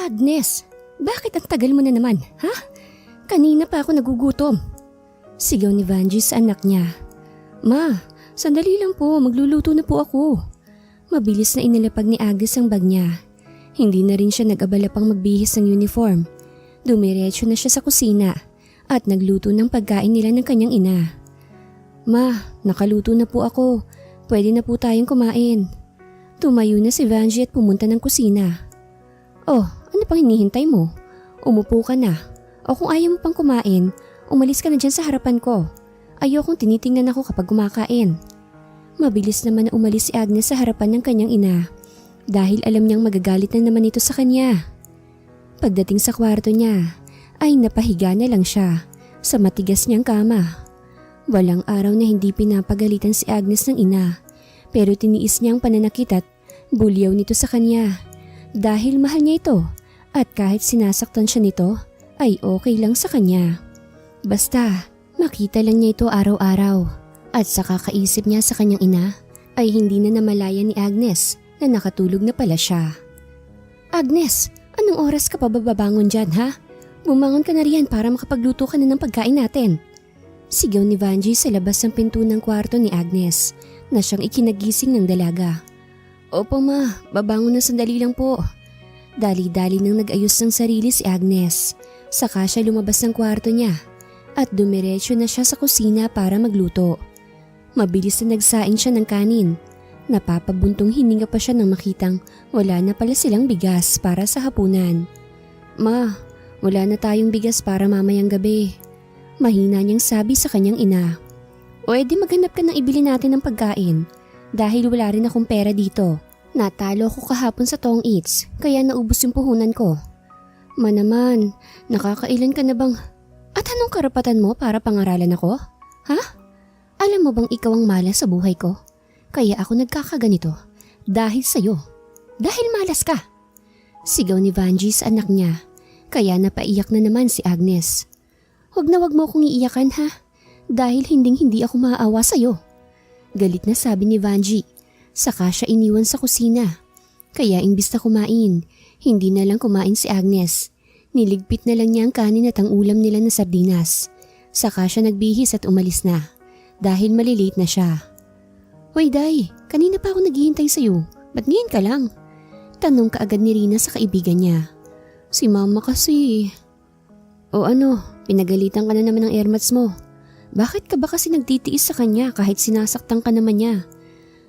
Agnes, bakit ang tagal mo na naman, ha? Kanina pa ako nagugutom. Sigaw ni Vanjie sa anak niya. Ma, sandali lang po, magluluto na po ako. Mabilis na inilapag ni Agnes ang bag niya. Hindi na rin siya nag-abala pang magbihis ng uniform. Dumiretso na siya sa kusina at nagluto ng pagkain nila ng kanyang ina. Ma, nakaluto na po ako. Pwede na po tayong kumain. Tumayo na si Vanjie at pumunta ng kusina. Oh, ano pang hinihintay mo? Umupo ka na. O kung ayaw mo pang kumain, umalis ka na dyan sa harapan ko. Ayokong tinitingnan ako kapag kumakain. Mabilis naman na umalis si Agnes sa harapan ng kanyang ina dahil alam niyang magagalit na naman ito sa kanya. Pagdating sa kwarto niya, ay napahiga na lang siya sa matigas niyang kama. Walang araw na hindi pinapagalitan si Agnes ng ina, pero tiniis niyang pananakit at bulyaw nito sa kanya dahil mahal niya ito at kahit sinasaktan siya nito ay okay lang sa kanya. Basta makita lang niya ito araw-araw at sa kakaisip niya sa kanyang ina ay hindi na namalaya ni Agnes na nakatulog na pala siya. Agnes, anong oras ka pa babangon dyan ha? Bumangon ka na riyan para makapagluto ka na ng pagkain natin. Sigaw ni Vanjie sa labas ng pinto ng kwarto ni Agnes na siyang ikinagising ng dalaga. Opo ma, babangon na sandali lang po. Dali-dali nang nag-ayos ng sarili si Agnes. Saka siya lumabas ng kwarto niya at dumiretso na siya sa kusina para magluto. Mabilis na nagsaing siya ng kanin. Napapabuntong hininga pa siya nang makitang wala na pala silang bigas para sa hapunan. Ma, wala na tayong bigas para mamayang gabi. Mahina niyang sabi sa kanyang ina. O edi maghanap ka ng ibili natin ng pagkain dahil wala rin akong pera dito. Natalo ko kahapon sa Tong Eats kaya naubos yung puhunan ko. Ma naman, nakakailan ka na bang? At anong karapatan mo para pangaralan ako? Ha? Alam mo bang ikaw ang malas sa buhay ko? Kaya ako nagkakaganito dahil sa'yo. Dahil malas ka. Sigaw ni Vanjie sa anak niya kaya napaiyak na naman si Agnes. Huwag na wag mo akong iiyakan ha dahil hindi ako maaawa sa'yo. Galit na sabi ni Vanjie. Saka siya iniwan sa kusina. Kaya imbis na kumain, hindi na lang kumain si Agnes. Niligpit na lang niya ang kanin at ang ulam nila na sardinas. Saka siya nagbihis at umalis na dahil malilate na siya. Hoy Day, kanina pa ako naghihintay sa'yo. Ba't ngayon ka lang? Tanong kaagad ni Rina sa kaibigan niya. Si mama kasi. O ano, pinagalitan ka na naman ng airmats mo. Bakit ka ba kasi nagtitiis sa kanya kahit sinasaktan ka naman niya?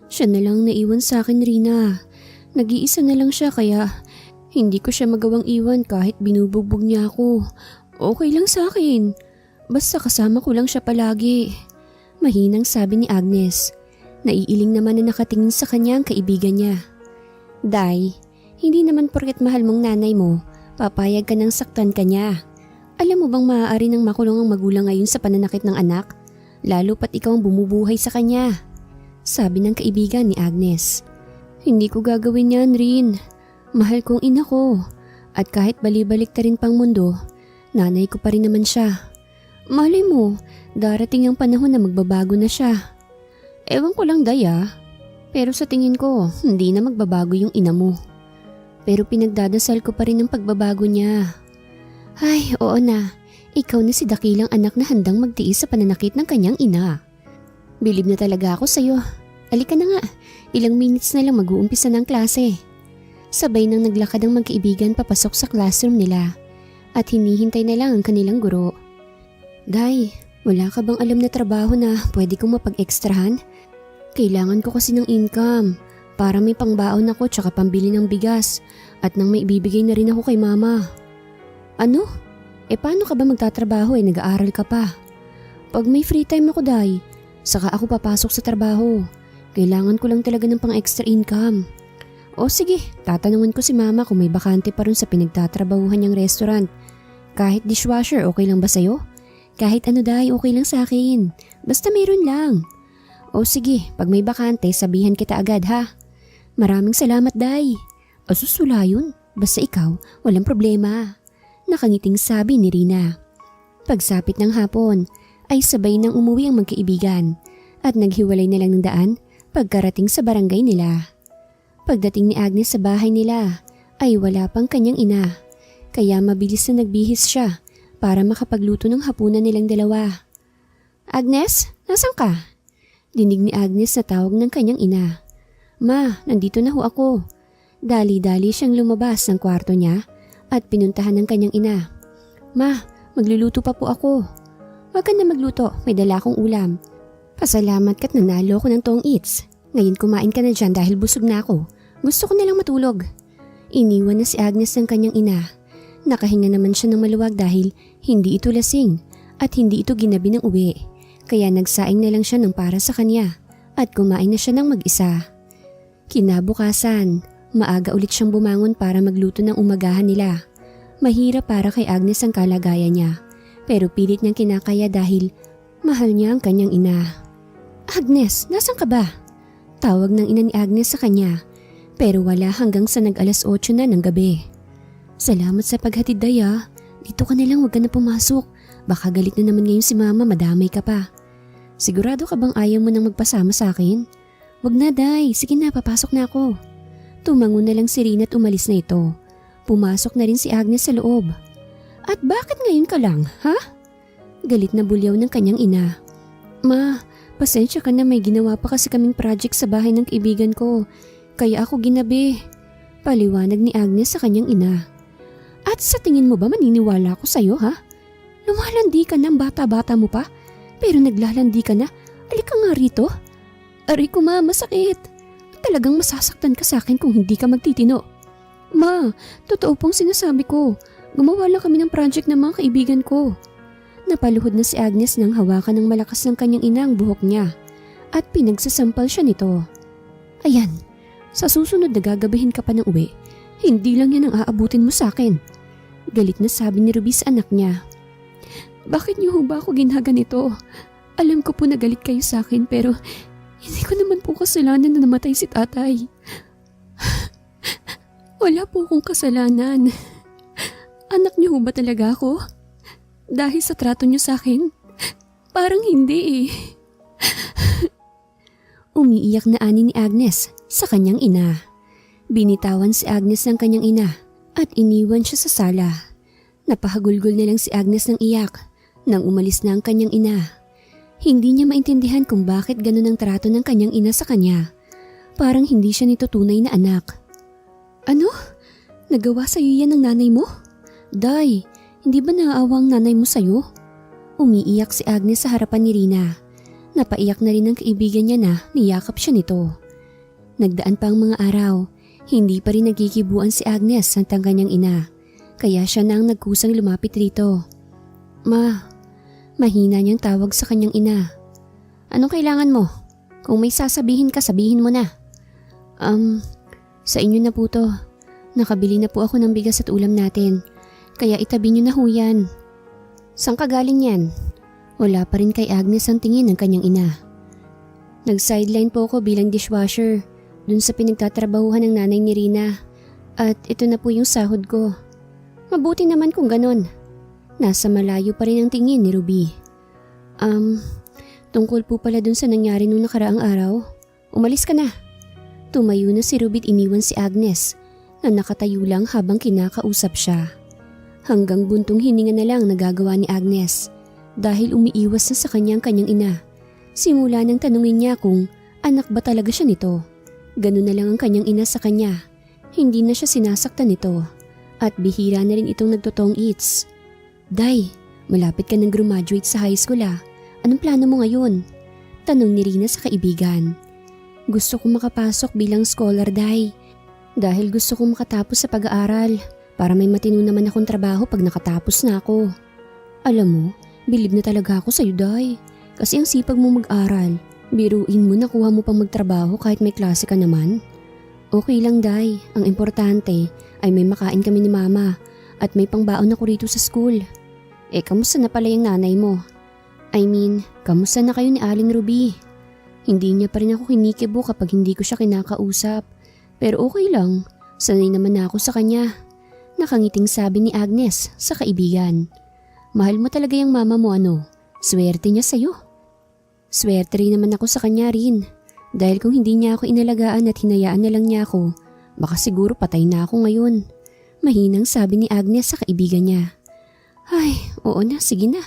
Siya na lang naiwan sa akin, Rina. Nag-iisa na lang siya kaya hindi ko siya magawang iwan kahit binubugbog niya ako. Okay lang sa akin. Basta kasama ko lang siya palagi. Mahinang sabi ni Agnes. Naiiling naman na nakatingin sa kanya ang kaibigan niya. Day, hindi naman porket mahal mong nanay mo, papayag ka nang saktan ka niya. Alam mo bang maaari nang makulong ang magulang ngayon sa pananakit ng anak? Lalo pat ikaw ang bumubuhay sa kanya. Sabi ng kaibigan ni Agnes. Hindi ko gagawin yan, Rin. Mahal kong ina ko. At kahit balibalik ta rin pang mundo, nanay ko pa rin naman siya. Malay mo, darating ang panahon na magbabago na siya. Ewan ko lang, Daya. Pero sa tingin ko, hindi na magbabago yung ina mo. Pero pinagdadasal ko pa rin ang pagbabago niya. Ay, oo na. Ikaw na si dakilang anak na handang magtiis sa pananakit ng kanyang ina. Bilib na talaga ako sa'yo. Alika na nga, ilang minutes na lang mag-uumpisa ng klase. Sabay nang naglakad ang magkaibigan papasok sa classroom nila at hinihintay na lang ang kanilang guro. Day, wala ka bang alam na trabaho na pwede kong mapag-extrahan? Kailangan ko kasi ng income para may pangbaon ako tsaka pambili ng bigas at nang may ibibigay na rin ako kay mama. Ano? Paano ka ba magtatrabaho nag-aaral ka pa? Pag may free time ako, Day, saka ako papasok sa trabaho. Kailangan ko lang talaga ng pang-extra income. O sige, tatanungin ko si mama kung may bakante pa rin sa pinagtatrabahuhan niyang restaurant. Kahit dishwasher, okay lang ba sa'yo? Kahit ano, Day, okay lang sa akin. Basta mayroon lang. O sige, pag may bakante, sabihan kita agad ha. Maraming salamat, Day. Asus, wala yun. Basta ikaw, walang problema. Nakangiting sabi ni Rina. Pagsapit ng hapon, ay sabay nang umuwi ang magkaibigan at naghiwalay na lang ng daan pagkarating sa barangay nila. Pagdating ni Agnes sa bahay nila ay wala pang kanyang ina kaya mabilis na nagbihis siya para makapagluto ng hapunan nilang dalawa. "Agnes, nasan ka?" Dinig ni Agnes na tawag ng kanyang ina. "Ma, nandito na ho ako." Dali-dali siyang lumabas ng kwarto niya at pinuntahan ng kanyang ina. "Ma, magluluto pa po ako." "Wag ka na magluto, may dala akong ulam. Pasalamat ka't nanalo ko ng tong eats. Ngayon kumain ka na dyan dahil busog na ako. Gusto ko na lang matulog." Iniwan na si Agnes ng kanyang ina. Nakahinga naman siya ng maluwag dahil hindi ito lasing at hindi ito ginabi ng uwi. Kaya nagsaing na lang siya ng para sa kanya at kumain na siya ng mag-isa. Kinabukasan, maaga ulit siyang bumangon para magluto ng umagahan nila. Mahirap para kay Agnes ang kalagayan niya, pero pilit niyang kinakaya dahil mahal niya ang kanyang ina. "Agnes, nasan ka ba?" Tawag ng ina ni Agnes sa kanya, pero wala hanggang sa nag-alas 8 na ng gabi. "Salamat sa paghatid, Day ah. Dito ka na lang, wag ka na pumasok. Baka galit na naman ngayon si Mama, madamay ka pa." "Sigurado ka bang ayaw mo nang magpasama sa akin?" "Wag na, Day. Sige na, papasok na ako." Tumango na lang si Rina at umalis na ito. Pumasok na rin si Agnes sa loob. "At bakit ngayon ka lang, ha?" Galit na bulyaw ng kanyang ina. "Ma, pasensya ka na, may ginawa pa kasi kaming project sa bahay ng kaibigan ko. Kaya ako ginabi." Paliwanag ni Agnes sa kanyang ina. "At sa tingin mo ba maniniwala ako sa'yo, ha? Lumalandi ka na, bata-bata mo pa, pero naglalandi ka na. Alika nga rito." "Aray ko, ma, masakit. Talagang masasaktan ka sa akin kung hindi ka magtitino." "Ma, totoo pong sinasabi ko. Gumawa lang kami ng project ng mga kaibigan ko." Napaluhod na si Agnes nang hawakan ng malakas ng kanyang ina ang buhok niya at pinagsasampal siya nito. "Ayan, sa susunod na gagabihin ka pa ng uwi, hindi lang yan ang aabutin mo sa akin." Galit na sabi ni Ruby sa anak niya. "Bakit niyo ho ba ako ginaganito? Alam ko po na galit kayo sa akin pero hindi ko naman po kasalanan na namatay si tatay. Wala po akong kasalanan. Anak niyo ho ba talaga ako? Dahil sa trato niyo sa akin? Parang hindi eh." Umiiyak na ani ni Agnes sa kanyang ina. Binitawan si Agnes ng kanyang ina at iniwan siya sa sala. Napahagulgol na lang si Agnes ng iyak nang umalis na ang kanyang ina. Hindi niya maintindihan kung bakit ganun ang trato ng kanyang ina sa kanya. Parang hindi siya nito tunay na anak. "Ano? Nagawa sa'yo yan ng nanay mo? Day, hindi ba naaawa ang nanay mo sa'yo?" Umiiyak si Agnes sa harapan ni Rina. Napaiyak na rin ang kaibigan niya na niyakap siya nito. Nagdaan pa ang mga araw. Hindi pa rin nagkikibuan si Agnes sa kanyang ina. Kaya siya na ang nagkusang lumapit rito. "Ma," mahina niyang tawag sa kanyang ina. "Anong kailangan mo? Kung may sasabihin ka, sabihin mo na." Sa inyo na po to. Nakabili na po ako ng bigas at ulam natin. Kaya itabi niyo na ho yan." "Saan ka galing yan?" Wala pa rin kay Agnes ang tingin ng kanyang ina. "Nag-sideline po ako bilang dishwasher dun sa pinagtatrabahuhan ng nanay ni Rina. At ito na po yung sahod ko." "Mabuti naman kung ganon." Nasa malayo pa rin ang tingin ni Ruby. Tungkol po pala dun sa nangyari nung nakaraang araw. Umalis ka na." Tumayo na si Ruby at iniwan si Agnes na nakatayo lang habang kinakausap siya. Hanggang buntong hininga na lang nagagawa ni Agnes dahil umiiwas na sa kanyang ina. Simula nang tanungin niya kung anak ba talaga siya nito. Ganun na lang ang kanyang ina sa kanya. Hindi na siya sinasaktan nito at bihira na rin itong nagtotong eats. "Day, malapit ka nang graduate sa high school ah. Anong plano mo ngayon?" Tanong ni Rina sa kaibigan. "Gusto kong makapasok bilang scholar, Day. Dahil gusto kong makatapos sa pag-aaral para may matino naman akong trabaho pag nakatapos na ako." "Alam mo, bilib na talaga ako sa'yo, Day. Kasi ang sipag mo mag-aral. Biruin mo nakuha mo pang magtrabaho kahit may klase ka naman." "Okay lang, Day. Ang importante ay may makain kami ni Mama at may pangbaon ako rito sa school." Kamusta na pala yung nanay mo? Kamusta na kayo ni Aling Ruby?" Hindi niya pa rin ako kinikibo kapag hindi ko siya kinakausap. Pero okay lang, sanay naman na ako sa kanya. Nakangiting sabi ni Agnes sa kaibigan. "Mahal mo talaga yung mama mo ano? Swerte niya sa'yo." "Swerte rin naman ako sa kanya rin. Dahil kung hindi niya ako inalagaan at hinayaan na lang niya ako, baka siguro patay na ako ngayon." Mahinang sabi ni Agnes sa kaibigan niya. Ay, oo na, sige na.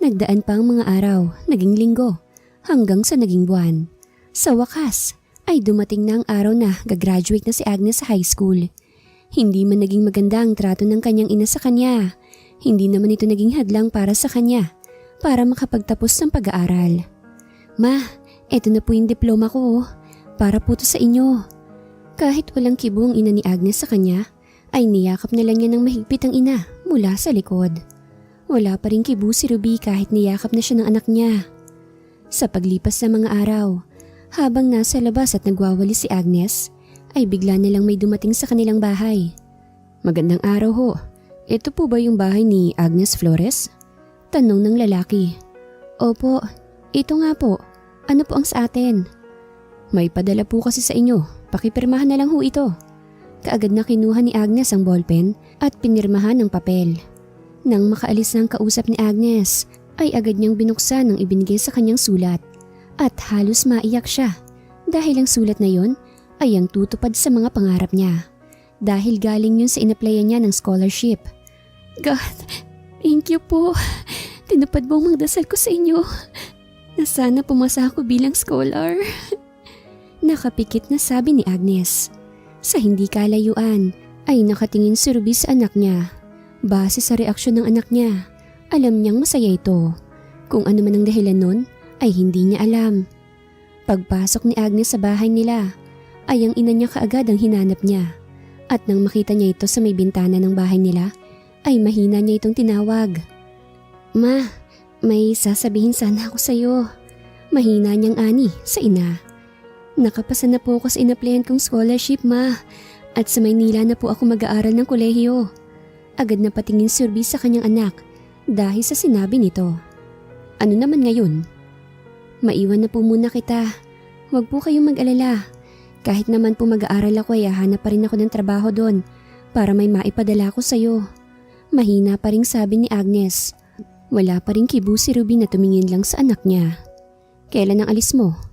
Nagdaan pa ang mga araw, naging linggo, hanggang sa naging buwan. Sa wakas, ay dumating na ang araw na gagraduate na si Agnes sa high school. Hindi man naging maganda ang trato ng kanyang ina sa kanya. Hindi naman ito naging hadlang para sa kanya, para makapagtapos ng pag-aaral. Ma, eto na po yung diploma ko, para po to sa inyo. Kahit walang kibo ang ina ni Agnes sa kanya, ay niyakap na lang niya ng mahigpit ang ina mula sa likod. Wala pa rin kibo si Ruby kahit niyakap na siya ng anak niya. Sa paglipas ng mga araw, habang nasa labas at nagwawali si Agnes, ay bigla na lang may dumating sa kanilang bahay. Magandang araw ho. Ito po ba yung bahay ni Agnes Flores? Tanong ng lalaki. Opo, ito nga po. Ano po ang sa atin? May padala po kasi sa inyo. Pakipirmahan na lang ho ito. Kaagad na kinuha ni Agnes ang ballpen at pinirmahan ng papel. Nang makaalis ng kausap ni Agnes, ay agad niyang binuksan ang ibinigay sa kanyang sulat. At halos maiyak siya dahil ang sulat na yon ay ang tutupad sa mga pangarap niya. Dahil galing yun sa inaplayan niya ng scholarship. God, thank you po. Tinupad mo ang mga dasal ko sa inyo. Na sana pumasa ako bilang scholar. Nakapikit na sabi ni Agnes. Sa hindi kalayuan ay nakatingin si Ruby sa anak niya. Base sa reaksyon ng anak niya, alam niyang masaya ito. Kung ano man ang dahilan nun, ay hindi niya alam. Pagpasok ni Agnes sa bahay nila, ay ang ina niya kaagad ang hinanap niya. At nang makita niya ito sa may bintana ng bahay nila, ay mahina niya itong tinawag. Ma, may sasabihin sana ako sa iyo. Mahina niyang ani sa ina. Nakapasa na po ako sa inaplayan kong scholarship, ma. At sa Maynila na po ako mag-aaral ng kolehiyo. Agad na patingin si Ruby sa kanyang anak dahil sa sinabi nito. Ano naman ngayon? Maiwan na po muna kita. Huwag po kayong mag-alala. Kahit naman po mag-aaral ako ay hahanap pa rin ako ng trabaho doon para may maipadala ko sa'yo. Mahina pa rin sabi ni Agnes. Wala pa rin kibo si Ruby na tumingin lang sa anak niya. Kailan ang alis mo?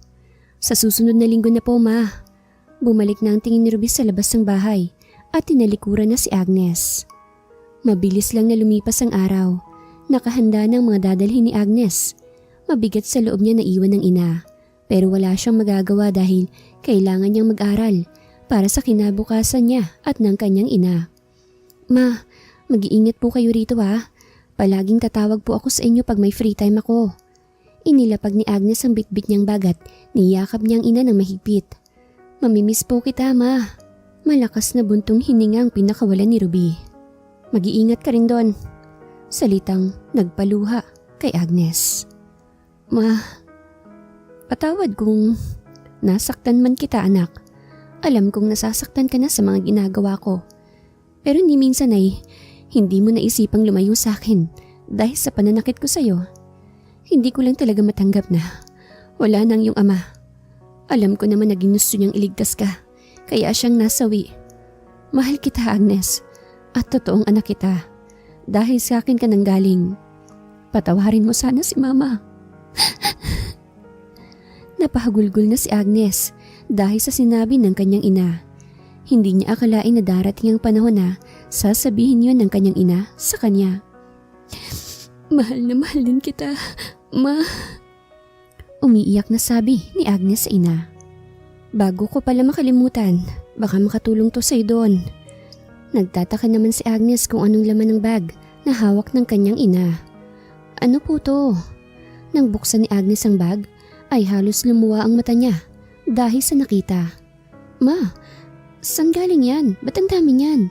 Sa susunod na linggo na po, ma. Bumalik na ang tingin ni Ruby sa labas ng bahay at tinalikuran na si Agnes. Mabilis lang na lumipas ang araw. Nakahanda ng mga dadalhin ni Agnes. Mabigat sa loob niya na iwan ng ina. Pero wala siyang magagawa dahil kailangan niyang mag-aral para sa kinabukasan niya at ng kanyang ina. Ma, mag-iingat po kayo rito ha. Palaging tatawag po ako sa inyo pag may free time ako. Inilapag ni Agnes ang bitbit niyang bag at niyakap niyang ina ng mahigpit. Mamimiss po kita, ma. Malakas na buntong hininga ang pinakawalan ni Ruby. Mag-iingat ka rin doon. Salitang nagpaluha kay Agnes. Ma, patawad kung nasaktan man kita, anak. Alam kong nasasaktan ka na sa mga ginagawa ko. Pero ni minsan ay hindi mo naisipang lumayo sa akin dahil sa pananakit ko sa'yo. Hindi ko lang talaga matanggap na wala nang iyong ama. Alam ko naman na ginusto niyang iligtas ka, kaya siyang nasawi. Mahal kita, Agnes, at totoong anak kita. Dahil sa akin ka nang galing. Patawarin mo sana si Mama. Napahagulgol na si Agnes dahil sa sinabi ng kanyang ina. Hindi niya akalain na darating ang panahon na sasabihin yun ng kanyang ina sa kanya. Mahal na mahal din kita, Ma. Umiiyak na sabi ni Agnes sa ina. Bago ko pala makalimutan, baka makatulong to sa'yo doon. Nagtataka naman si Agnes kung anong laman ng bag na hawak ng kanyang ina. Ano po to? Nang buksan ni Agnes ang bag, ay halos lumuwa ang mata niya dahil sa nakita. Ma, saan galing yan? Ba't ang dami niyan?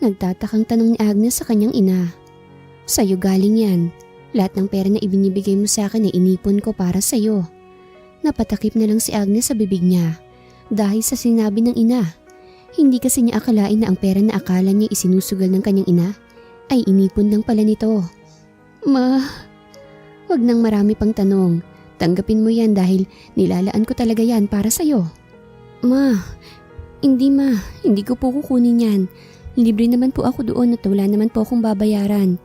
Nagtatakang tanong ni Agnes sa kanyang ina. Sa'yo galing yan. Lahat ng pera na ibinibigay mo sa akin ay inipon ko para sa'yo. Napatakip na lang si Agnes sa bibig niya dahil sa sinabi ng ina. Hindi kasi niya akalain na ang pera na akala niya isinusugal ng kanyang ina ay inipon lang pala nito. Ma, wag nang marami pang tanong. Tanggapin mo yan dahil nilalaan ko talaga yan para sa'yo. Ma, hindi ko po kukunin yan. Libre naman po ako doon at wala naman po akong babayaran.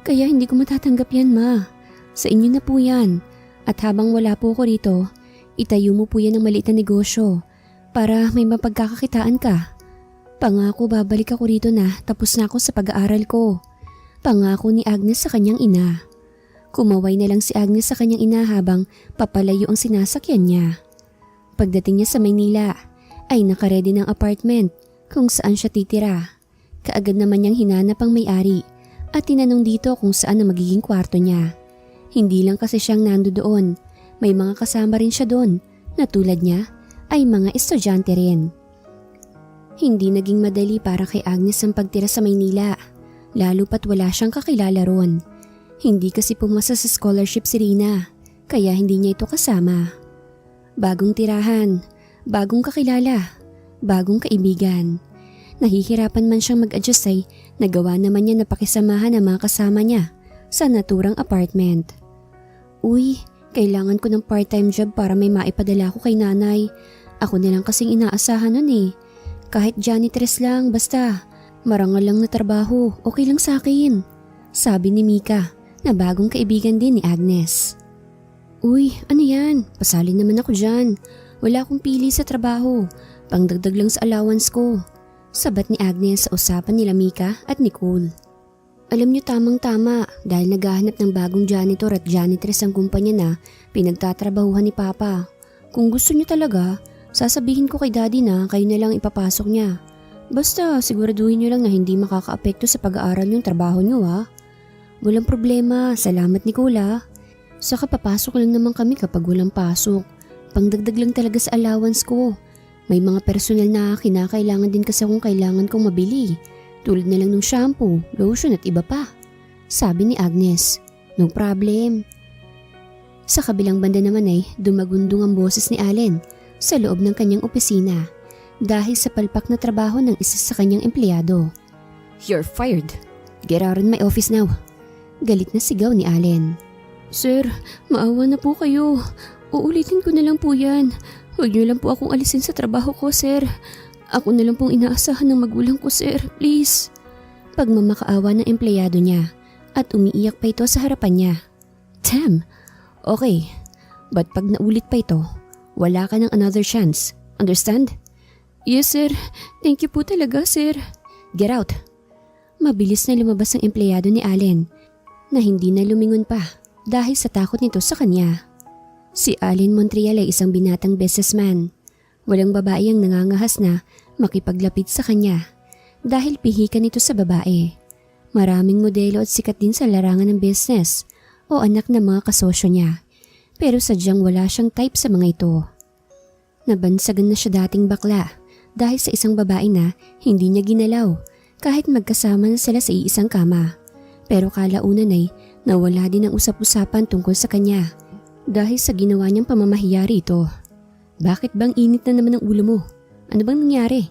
Kaya hindi ko matatanggap yan, ma. Sa inyo na po yan. At habang wala po ako rito, itayo mo po yan ng maliit na negosyo para may mapagkakakitaan ka. Pangako babalik ako rito na tapos na ako sa pag-aaral ko. Pangako ni Agnes sa kanyang ina. Kumaway na lang si Agnes sa kanyang ina habang papalayo ang sinasakyan niya. Pagdating niya sa Maynila ay nakaredy ng apartment kung saan siya titira. Kaagad naman niyang hinanap ang may-ari at tinanong dito kung saan ang magiging kwarto niya. Hindi lang kasi siyang nandoon, may mga kasama rin siya doon na tulad niya ay mga estudyante rin. Hindi naging madali para kay Agnes ang pagtira sa Maynila, lalo pat wala siyang kakilala ron. Hindi kasi pumasa sa scholarship si Rina, kaya hindi niya ito kasama. Bagong tirahan, bagong kakilala, bagong kaibigan. Nahihirapan man siyang mag-adjust ay nagawa naman niya na pakisamahan ang mga kasama niya sa naturang apartment. Uy, kailangan ko ng part-time job para may maipadala ko kay nanay. Ako na lang kasing inaasahan nun eh. Kahit janitress lang, basta marangal lang na trabaho, okay lang sa akin. Sabi ni Mika na bagong kaibigan din ni Agnes. Uy, ano yan? Pasalin naman ako dyan. Wala akong pili sa trabaho. Pangdagdag lang sa allowance ko. Sabat ni Agnes sa usapan nila Mika at Nicole. Alam niyo tamang-tama dahil naghahanap ng bagong janitor at janitress ang kumpanya na pinagtatrabahuhan ni Papa. Kung gusto niyo talaga, sasabihin ko kay Daddy na kayo na lang ipapasok niya. Basta siguraduhin niyo lang na hindi makakaapekto sa pag-aaral yung trabaho niyo ha. Walang problema, salamat Nicole ha. Saka papasok lang naman kami kapag walang pasok. Pangdagdag lang talaga sa allowance ko. May mga personal na kinakailangan din kasi kung kailangan kong mabili. Tulad na lang ng shampoo, lotion at iba pa. Sabi ni Agnes, no problem. Sa kabilang banda naman ay dumagundong ang boses ni Allen sa loob ng kanyang opisina dahil sa palpak na trabaho ng isa sa kanyang empleyado. You're fired. Get out of my office now. Galit na sigaw ni Allen. Sir, maawa na po kayo. Uulitin ko na lang po yan. Huwag niyo lang po akong alisin sa trabaho ko, sir. Ako na lang pong inaasahan ng magulang ko, sir. Please. Pagmamakaawa ng empleyado niya at umiiyak pa ito sa harapan niya. Damn. Okay. But pag naulit pa ito, wala ka ng another chance. Understand? Yes, sir. Thank you po talaga, sir. Get out. Mabilis na lumabas ang empleyado ni Allen na hindi na lumingon pa dahil sa takot nito sa kanya. Si Allen Montreal ay isang binatang businessman. Walang babae ang nangangahas na makipaglapit sa kanya dahil pihikan nito sa babae. Maraming modelo at sikat din sa larangan ng business o anak ng mga kasosyo niya. Pero sadyang wala siyang type sa mga ito. Nabansagan na siya dating bakla dahil sa isang babae na hindi niya ginalaw kahit magkasama na sila sa iisang kama. Pero kalaunan ay nawala din ang usap-usapan tungkol sa kanya dahil sa ginawa niyang pamamahiya rito. Bakit bang init na naman ang ulo mo? Ano bang nangyari?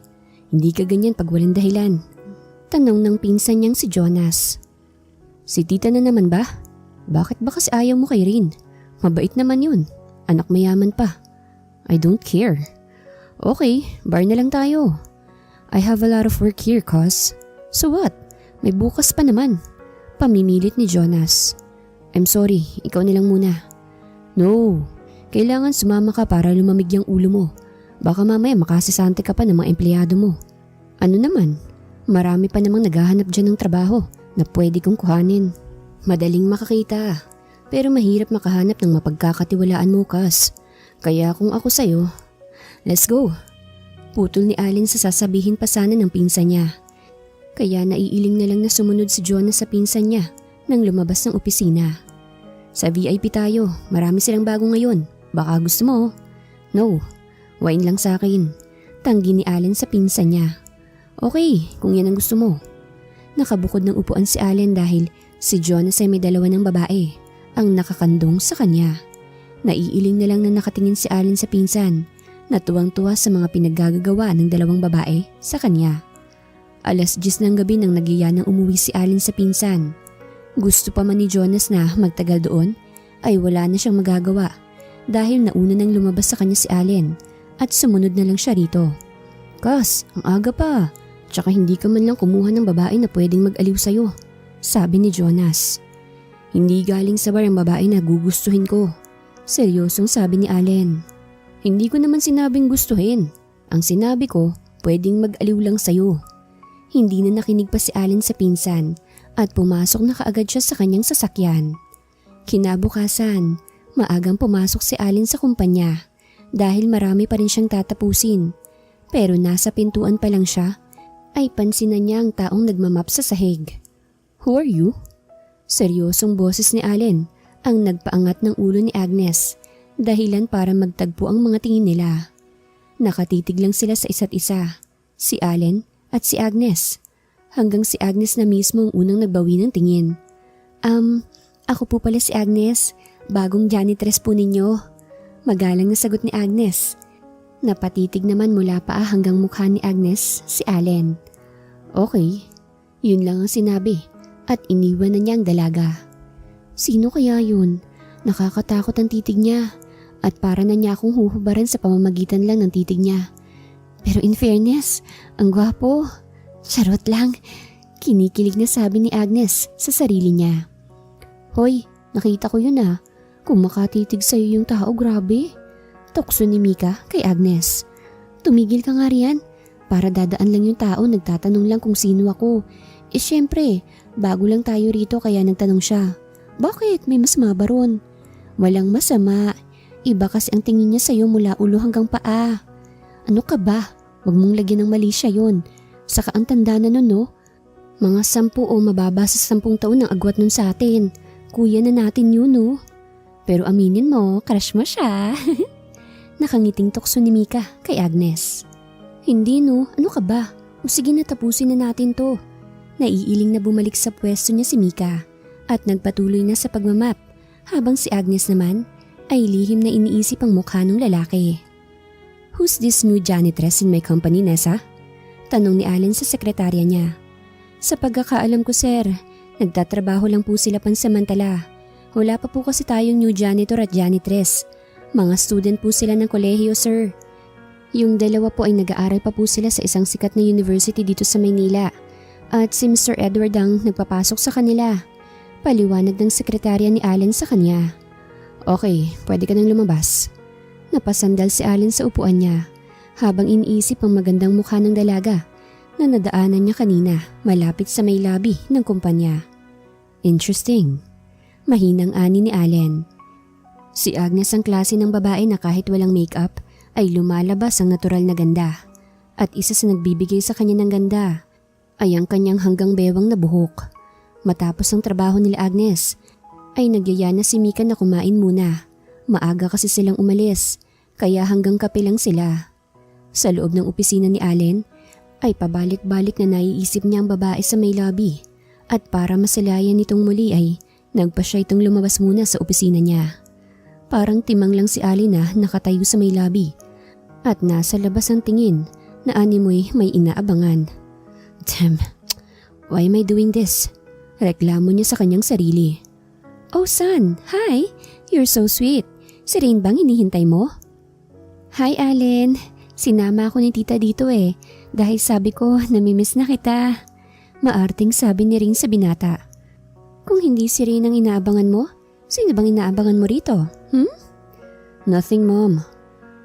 Hindi ka ganyan pag walang dahilan. Tanong ng pinsan niyang si Jonas. Si tita na naman ba? Bakit ba kasi ayaw mo kay Rin? Mabait naman yun. Anak mayaman pa. I don't care. Okay, bar na lang tayo. I have a lot of work here, cuz. So what? May bukas pa naman. Pamimilit ni Jonas. I'm sorry, ikaw na lang muna. No, kailangan sumama ka para lumamig yung ulo mo. Baka mamaya makasisante ka pa ng mga empleyado mo. Ano naman, marami pa namang naghahanap dyan ng trabaho na pwede kong kuhanin. Madaling makakita, pero mahirap makahanap ng mapagkakatiwalaan mo, Kas. Kaya kung ako sa'yo, let's go. Putol ni Allen sa sasabihin pa sana ng pinsan niya. Kaya naiiling na lang na sumunod si Jonas sa pinsan niya nang lumabas ng opisina. Sa VIP tayo, marami silang bago ngayon. Baka gusto mo? No, wine lang sa akin. Tanggi ni Allen sa pinsan niya. Okay, kung yan ang gusto mo. Nakabukod ng upuan si Allen dahil si Jonas ay may dalawa ng babae ang nakakandong sa kanya. Naiiling na lang na nakatingin si Allen sa pinsan na tuwang-tuwa sa mga pinaggagawa ng dalawang babae sa kanya. 10:00 ng gabi nang nagiya nang umuwi si Allen sa pinsan. Gusto pa man ni Jonas na magtagal doon ay wala na siyang magagawa dahil nauna nang lumabas sa kanya si Allen at sumunod na lang siya rito. Kas, ang aga pa. Tsaka hindi ka man lang kumuha ng babae na pwedeng mag-aliw sa'yo, sabi ni Jonas. Hindi galing sa bar ang babae na gugustuhin ko. Seryosong sabi ni Allen. Hindi ko naman sinabing gustuhin. Ang sinabi ko, pwedeng mag-aliw lang sa'yo. Hindi na nakinig pa si Allen sa pinsan at pumasok na kaagad siya sa kanyang sasakyan. Kinabukasan, maagang pumasok si Allen sa kumpanya dahil marami pa rin siyang tatapusin. Pero nasa pintuan pa lang siya ay pansinan niya ang taong nagmamap sa sahig. "Who are you?" Seryosong boses ni Allen ang nagpaangat ng ulo ni Agnes, dahilan para magtagpo ang mga tingin nila. Nakatitig lang sila sa isa't isa, si Allen at si Agnes, hanggang si Agnes na mismo ang unang nagbawi ng tingin. Ako po pala si Agnes, bagong janitress po ninyo." Magalang na sagot ni Agnes. Napatitig naman mula paa hanggang mukha ni Agnes si Allen. Okay, yun lang ang sinabi at iniwan na niya ang dalaga. Sino kaya yun? Nakakatakot ang titig niya at para na niya akong huhubaran sa pamamagitan lang ng titig niya. Pero in fairness, ang gwapo. Charot lang, kinikilig na sabi ni Agnes sa sarili niya. Hoy, nakita ko yun ah. Kung makatitig sa'yo yung tao, grabe. Tukso ni Mika kay Agnes. Tumigil ka nga riyan. Para dadaan lang yung tao, nagtatanong lang kung sino ako. Syempre, bago lang tayo rito kaya nagtanong siya. Bakit? May mas mabaron. Walang masama. Iba kasi ang tingin niya sa'yo mula ulo hanggang paa. Ano ka ba? Huwag mong lagyan ng mali siya yun. Saka ang tanda na nun, no? Mga 10 o mababa sa 10 taon ang agwat nun sa atin. Kuya na natin yun, no? Pero aminin mo, crush mo siya. Nakangiting tukso ni Mika kay Agnes. Hindi no, ano ka ba? O sige na, tapusin na natin to. Naiiling na bumalik sa pwesto niya si Mika at nagpatuloy na sa pagmamap habang si Agnes naman ay lihim na iniisip ang mukha ng lalaki. Who's this new janitress in my company, Nessa? Tanong ni Allen sa sekretarya niya. Sa pagkakaalam ko sir, nagtatrabaho lang po sila pansamantala. Wala pa po kasi tayong new janitor at janitress. Mga student po sila ng kolehiyo, sir. Yung dalawa po ay nag-aaral pa po sila sa isang sikat na university dito sa Maynila. At si Mr. Edward ang nagpapasok sa kanila. Paliwanag ng sekretarya ni Allen sa kanya. Okay, pwede ka nang lumabas. Napasandal si Allen sa upuan niya habang iniisip ang magandang mukha ng dalaga na nadaanan niya kanina malapit sa may lobby ng kumpanya. Interesting. Mahinang ani ni Allen. Si Agnes ang klase ng babae na kahit walang makeup ay lumalabas ang natural na ganda. At isa sa nagbibigay sa kanya ng ganda ay ang kanyang hanggang bewang na buhok. Matapos ang trabaho nila Agnes ay nagyaya na si Mika na kumain muna. Maaga kasi silang umalis kaya hanggang kape lang sila. Sa loob ng opisina ni Allen ay pabalik-balik na naiisip niya ang babae sa may lobby at para masalayan nitong muli ay nagpa siya itong lumabas muna sa opisina niya. Parang timang lang si Allen na nakatayo sa may lobby at nasa labas ang tingin na animoy may inaabangan. Damn, why am I doing this? Reklamo niya sa kanyang sarili. Oh son, hi! You're so sweet. Si Rain bang hinihintay mo? Hi Allen, sinama ako ni tita dito dahil sabi ko namimiss na kita. Maarting sabi ni Rain sa binata. Kung hindi si Rain ang inaabangan mo, sino bang inaabangan mo rito? Nothing mom.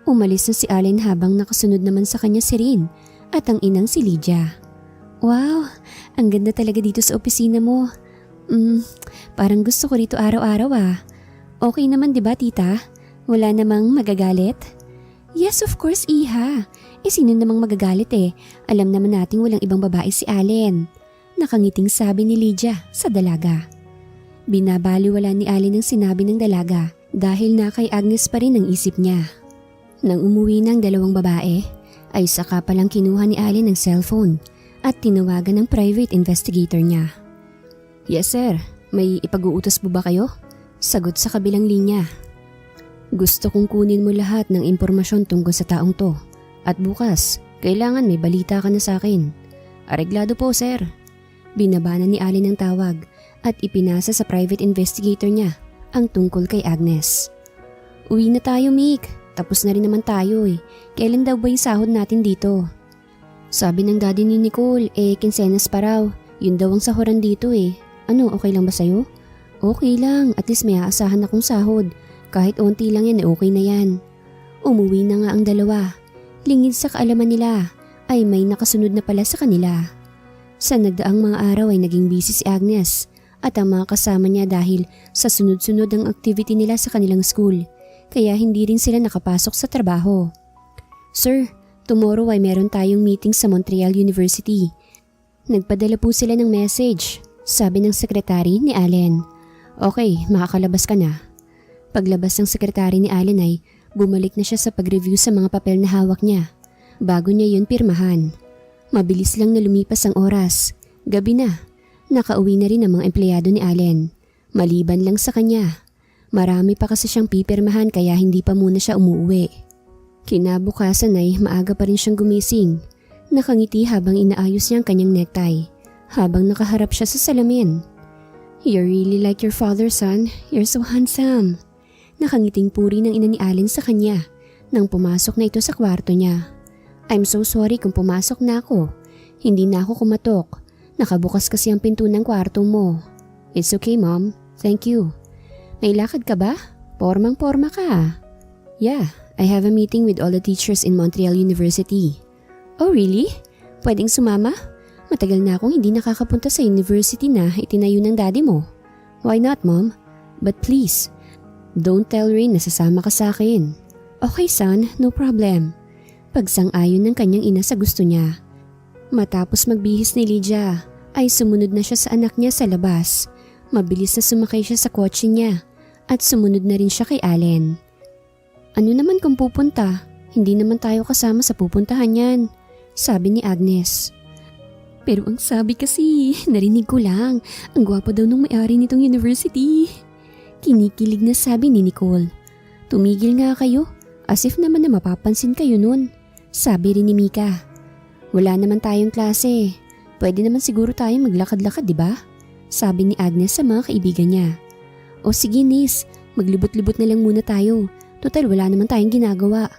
Umalis na si Allen habang nakasunod naman sa kanya si Rain at ang inang si Lydia. Wow, ang ganda talaga dito sa opisina mo. Parang gusto ko rito araw-araw Okay naman 'di ba tita? Wala namang magagalit? Yes of course iha. Sino namang magagalit Alam naman nating walang ibang babae si Allen. Nakangiting sabi ni Lydia sa dalaga. Binabaliwala ni Allen ang sinabi ng dalaga dahil na kay Agnes pa rin ang isip niya. Nang umuwi ng dalawang babae ay saka palang kinuha ni Allen ang cellphone at tinawagan ng private investigator niya. Yes sir, may ipag-uutos po ba kayo? Sagot sa kabilang linya. Gusto kong kunin mo lahat ng impormasyon tungkol sa taong to at bukas kailangan may balita ka na sa akin. Areglado po sir. Binabana ni Allen ang tawag at ipinasa sa private investigator niya ang tungkol kay Agnes. Uwi na tayo Mick, tapos na rin naman tayo Kailan daw ba yung sahod natin dito? Sabi ng daddy ni Nicole kinsenas pa raw, yun daw ang sahuran dito Ano, okay lang ba sa'yo? Okay lang, at least may aasahan akong sahod. Kahit onti lang yan okay na yan. Umuwi na nga ang dalawa. Lingid sa kaalaman nila ay may nakasunod na pala sa kanila. Sa nagdaang mga araw ay naging busy si Agnes at ang mga kasama niya dahil sa sunod-sunod ang activity nila sa kanilang school, kaya hindi rin sila nakapasok sa trabaho. Sir, tomorrow ay meron tayong meeting sa Montreal University. Nagpadala po sila ng message, sabi ng sekretary ni Allen. Okay, makakalabas ka na. Paglabas ng sekretary ni Allen ay bumalik na siya sa pag-review sa mga papel na hawak niya. Bago niya yun pirmahan. Mabilis lang na lumipas ang oras. Gabi na. Nakauwi na rin ang mga empleyado ni Allen. Maliban lang sa kanya. Marami pa kasi siyang pipirmahan kaya hindi pa muna siya umuwi. Kinabukasan ay maaga pa rin siyang gumising. Nakangiti habang inaayos niya ang kanyang necktie. Habang nakaharap siya sa salamin. You're really like your father, son. You're so handsome. Nakangiting puri ng ina ni Allen sa kanya nang pumasok na ito sa kwarto niya. I'm so sorry kung pumasok na ako. Hindi na ako kumatok. Nakabukas kasi ang pinto ng kwarto mo. It's okay, Mom. Thank you. May lakad ka ba? Pormang-porma ka. Yeah, I have a meeting with all the teachers in Montreal University. Oh, really? Pwedeng sumama? Matagal na akong hindi nakakapunta sa university na itinayo ng daddy mo. Why not, Mom? But please, don't tell Rain na sasama ka sa akin. Okay, son, no problem. Pagsang-ayon ng kanyang ina sa gusto niya. Matapos magbihis ni Lydia, ay sumunod na siya sa anak niya sa labas. Mabilis na sumakay siya sa kotse niya at sumunod na rin siya kay Allen. Ano naman kung pupunta? Hindi naman tayo kasama sa pupuntahan yan, sabi ni Agnes. Pero ang sabi kasi, narinig ko lang, ang gwapo daw nung may-ari nitong university. Kinikilig na sabi ni Nicole. Tumigil nga kayo, as if naman na mapapansin kayo nun, sabi rin ni Mika. Wala naman tayong klase. Pwede naman siguro tayong maglakad-lakad, di ba? Sabi ni Agnes sa mga kaibigan niya. O sige, Nis, maglibot-libot na lang muna tayo. Total wala naman tayong ginagawa.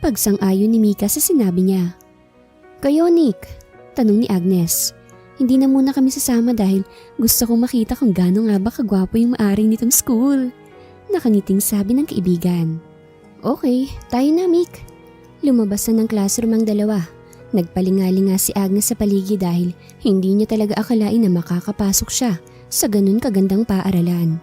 Pagsang-ayon ni Mika sa sinabi niya. Kayo, Nick? Tanong ni Agnes. Hindi na muna kami sasama dahil gusto kong makita kung gaano nga ba kagwapo yung maaring nitong school. Nakangiting sabi ng kaibigan. Okay, tayo na, Mick. Lumabas na ng classroom ang dalawa. Nagpalingali nga si Agnes sa paligid dahil hindi niya talaga akalain na makakapasok siya sa ganun kagandang paaralan.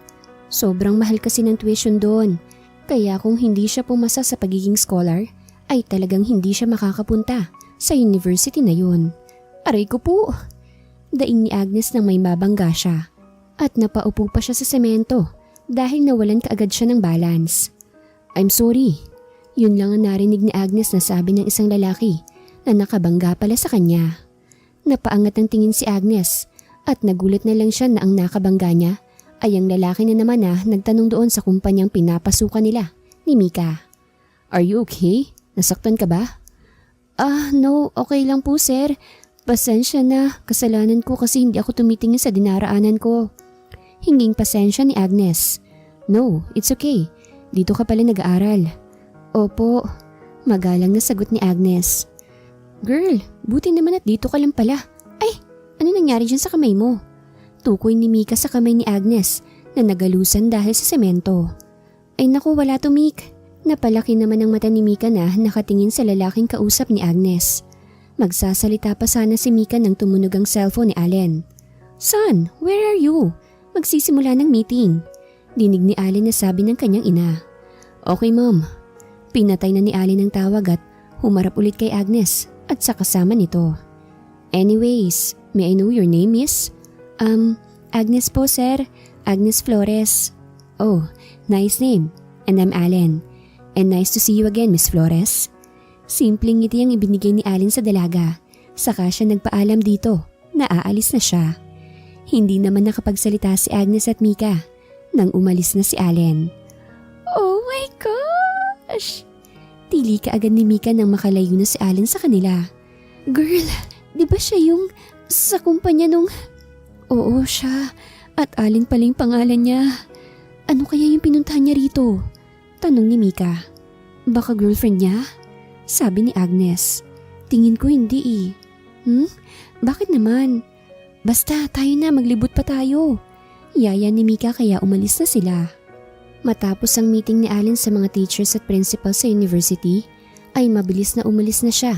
Sobrang mahal kasi ng tuition doon, kaya kung hindi siya pumasa sa pagiging scholar, ay talagang hindi siya makakapunta sa university na yun. Aray ko po! Daing ni Agnes nang may mabangga siya at napaupo pa siya sa semento dahil nawalan kaagad siya ng balance. I'm sorry. Yun lang ang narinig ni Agnes na sabi ng isang lalaki na nakabangga pala sa kanya. Napaangat ng tingin si Agnes at nagulat na lang siya na ang nakabangga niya ay ang lalaki na naman na nagtanong doon sa kumpanyang pinapasukan nila ni Mika. Are you okay? Nasaktan ka ba? No, okay lang po sir. Pasensya na, kasalanan ko kasi hindi ako tumitingin sa dinaraanan ko. Hinging pasensya ni Agnes. No, it's okay. Dito ka pala nag-aaral. Opo, magalang na sagot ni Agnes. Girl, buti naman at dito ka lang pala. Ay, ano nangyari dyan sa kamay mo? Tukoy ni Mika sa kamay ni Agnes na nagalusan dahil sa semento. Ay naku, wala to Mik. Napalaki naman ang mata ni Mika na nakatingin sa lalaking kausap ni Agnes. Magsasalita pa sana si Mika nang tumunog ang cellphone ni Allen. Son, where are you? Magsisimula ng meeting. Dinig ni Allen na sabi ng kanyang ina. Okay mom. Pinatay na ni Allen ang tawag at humarap ulit kay Agnes at sa kasama nito. Anyways, may I know your name is? Agnes po sir. Agnes Flores. Oh, nice name. And I'm Allen. And nice to see you again, Miss Flores. Simpleng ngiti ang ibinigay ni Allen sa dalaga. Saka siya nagpaalam dito na aalis na siya. Hindi naman nakapagsalita si Agnes at Mika nang umalis na si Allen. Oh my gosh! Tili ka agad ni Mika nang makalayo na si Allen sa kanila. Girl, di ba siya yung sa kumpanya nung... Oo, siya. At Allen pala yung pangalan niya. Ano kaya yung pinuntahan niya rito? Tanong ni Mika. Baka girlfriend niya? Sabi ni Agnes. Tingin ko hindi eh. Bakit naman? Basta tayo na, maglibot pa tayo. Yaya ni Mika kaya umalis na sila. Matapos ang meeting ni Allen sa mga teachers at principal sa university, ay mabilis na umalis na siya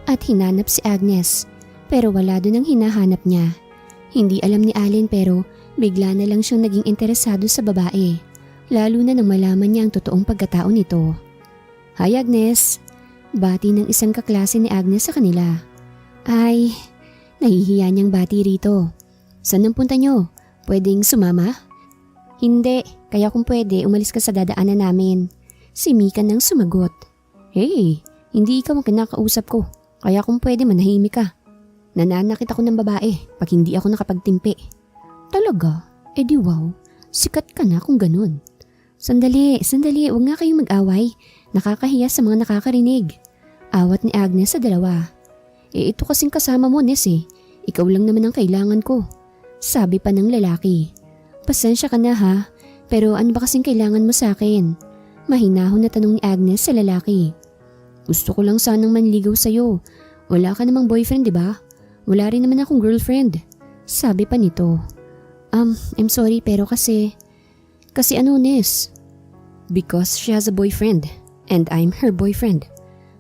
at hinanap si Agnes pero wala doon ang hinahanap niya. Hindi alam ni Allen pero bigla na lang siyang naging interesado sa babae, lalo na nang malaman niya ang totoong pagkatao nito. "Hi Agnes," bati ng isang kaklase ni Agnes sa kanila. Ay, nahihiya niyang bati rito. "Saan ang punta niyo? Pwedeng sumama?" "Hindi, kaya kung pwede umalis ka sa dadaanan namin." Si Mika nang sumagot. "Hey, hindi ikaw ang kinakausap ko, kaya kung pwede manahimik ka. Nananakit ako ng babae pag hindi ako nakapagtimpi." "Talaga? Eh di wow, sikat ka na kung ganun." Sandali, huwag nga kayong mag-away. Nakakahiya sa mga nakakarinig." Awat ni Agnes sa dalawa. Ito kasing kasama mo, Nes eh. Ikaw lang naman ang kailangan ko." Sabi pa ng lalaki. "Pasensya ka na ha, pero ano ba kasing kailangan mo sa akin?" Mahinahon na tanong ni Agnes sa lalaki. "Gusto ko lang sanang manligaw sa'yo. Wala ka namang boyfriend, di ba? Wala rin naman akong girlfriend." Sabi pa nito. I'm sorry pero kasi ano, Nes?" "Because she has a boyfriend and I'm her boyfriend.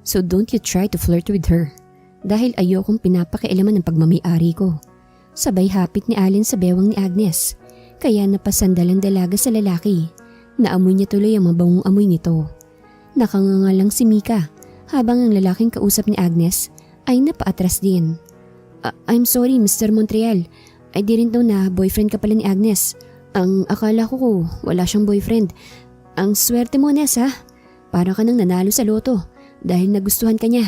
So don't you try to flirt with her. Dahil ayokong pinapakialaman ng pagmamay-ari ko." Sabay hapit ni Allen sa bewang ni Agnes, kaya napasandal ang dalaga sa lalaki. Naamoy niya tuloy ang mabangong amoy nito. Nakanganga lang si Mika habang ang lalaking kausap ni Agnes ay napaatras din. I'm sorry Mr. Montreal, I didn't know na boyfriend ka pala ni Agnes. Ang akala ko wala siyang boyfriend. Ang swerte mo, Nes ha. Para ka nang nanalo sa loto dahil nagustuhan ka niya."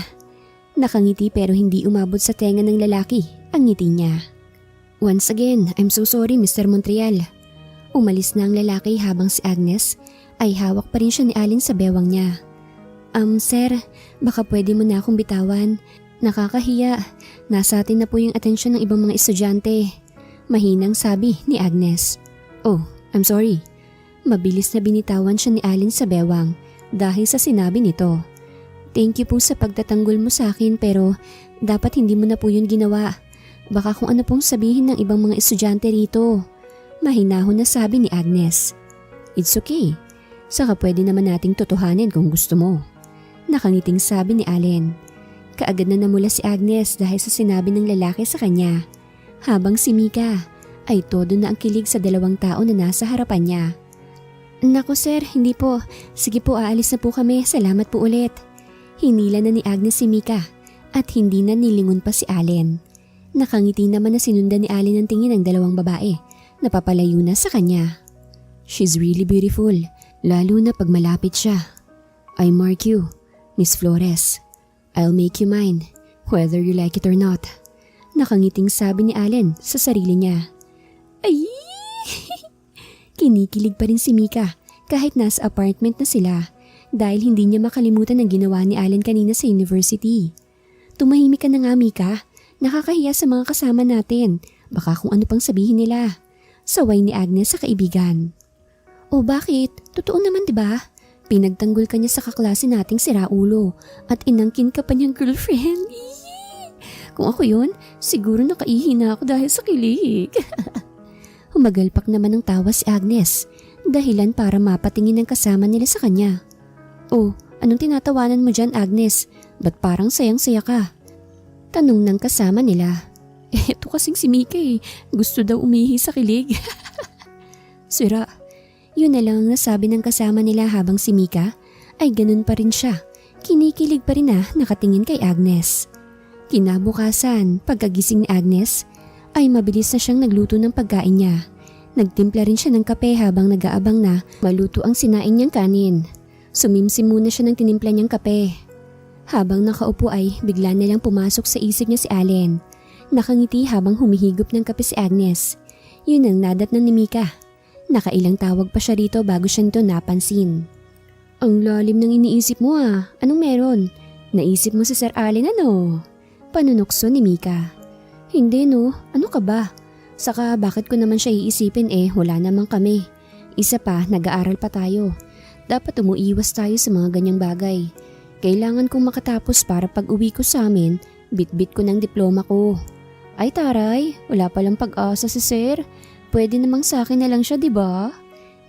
Nakangiti pero hindi umabot sa tenga ng lalaki ang ngiti niya. "Once again, I'm so sorry Mr. Montreal." Umalis na ang lalaki habang si Agnes ay hawak pa rin siya ni Allen sa bewang niya. Sir, baka pwede mo na akong bitawan. Nakakahiya. Nasa atin na po yung atensyon ng ibang mga estudyante." Mahinang sabi ni Agnes. "Oh, I'm sorry." Mabilis na binitawan siya ni Allen sa bewang dahil sa sinabi nito. "Thank you po sa pagtatanggol mo sa akin pero dapat hindi mo na po yun ginawa. Baka kung ano pong sabihin ng ibang mga estudyante rito." Mahinahon na sabi ni Agnes. "It's okay. Saka pwede naman nating totohanin kung gusto mo." Nakangiting sabi ni Allen. Kaagad na namula si Agnes dahil sa sinabi ng lalaki sa kanya. Habang si Mika ay todo na ang kilig sa dalawang tao na nasa harapan niya. "Naku sir, hindi po. Sige po, aalis na po kami. Salamat po ulit." Hinila na ni Agnes si Mika at hindi na nilingon pa si Allen. Nakangiti naman na sinundan ni Allen ang tingin ng dalawang babae. Napapalayo na sa kanya. "She's really beautiful, lalo na pag malapit siya. I mark you, Miss Flores. I'll make you mine, whether you like it or not." Nakangiting sabi ni Allen sa sarili niya. Ay! Kinikilig pa rin si Mika kahit nasa apartment na sila dahil hindi niya makalimutan ang ginawa ni Allen kanina sa university. "Tumahimik ka na nga, Mika. Nakakahiya sa mga kasama natin. Baka kung ano pang sabihin nila." Saway ni Agnes sa kaibigan. "O bakit? Totoo naman, di ba? Pinagtanggol ka niya sa kaklase nating siraulo at inangkin ka pa niyang girlfriend. Kung ako yun, siguro nakaihi na ako dahil sa kilig." Humagalpak naman ng tawa si Agnes, dahilan para mapatingin ang kasama nila sa kanya. "Oh, anong tinatawanan mo dyan, Agnes? Ba't parang sayang-saya ka?" Tanong ng kasama nila. "Ito kasing si Mika eh, gusto daw umihi sa kilig." Sira. Yun na lang ang nasabi ng kasama nila habang si Mika ay ganun pa rin siya. Kinikilig pa rin nakatingin kay Agnes. Kinabukasan, pagkagising ni Agnes, ay mabilis na siyang nagluto ng pagkain niya. Nagtimpla rin siya ng kape habang nag-aabang na maluto ang sinaing niyang kanin. Sumimsim muna siya ng tinimpla niyang kape. Habang nakaupo ay bigla na lang pumasok sa isip niya si Allen. Nakangiti habang humihigop ng kape si Agnes. Yun ang nadatnan ni Mika. Nakailang tawag pa siya rito bago siya nito napansin. "Ang lalim ng iniisip mo Anong meron? Naisip mo si Sir Allen ano?" Panunokso ni Mika. "Hindi no, ano ka ba? Saka bakit ko naman siya iisipin wala naman kami. Isa pa, nag-aaral pa tayo. Dapat umuiwas tayo sa mga ganyang bagay. Kailangan kong makatapos para pag uwi ko sa amin, bit-bit ko ng diploma ko." "Ay taray, wala palang pag-asa si Sir. Pwede namang sa akin na lang siya, diba?"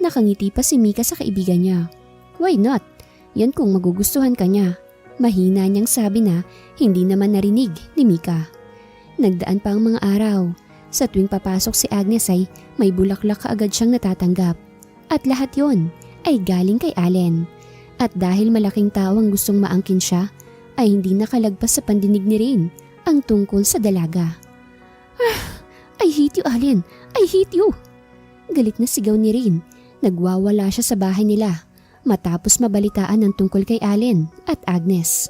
Nakangiti pa si Mika sa kaibigan niya. "Why not? Yan kung magugustuhan ka niya. Mahina niyang sabi na hindi naman narinig ni Mika. Nagdaan pa ang mga araw. Sa tuwing papasok si Agnes ay may bulaklak kaagad siyang natatanggap. At lahat yon ay galing kay Allen. At dahil malaking tao ang gustong maangkin siya, ay hindi nakalagpas sa pandinig ni Rain ang tungkol sa dalaga. I hate you, Allen! I hate you! Galit na sigaw ni Rain. Nagwawala siya sa bahay nila matapos mabalitaan ang tungkol kay Allen at Agnes.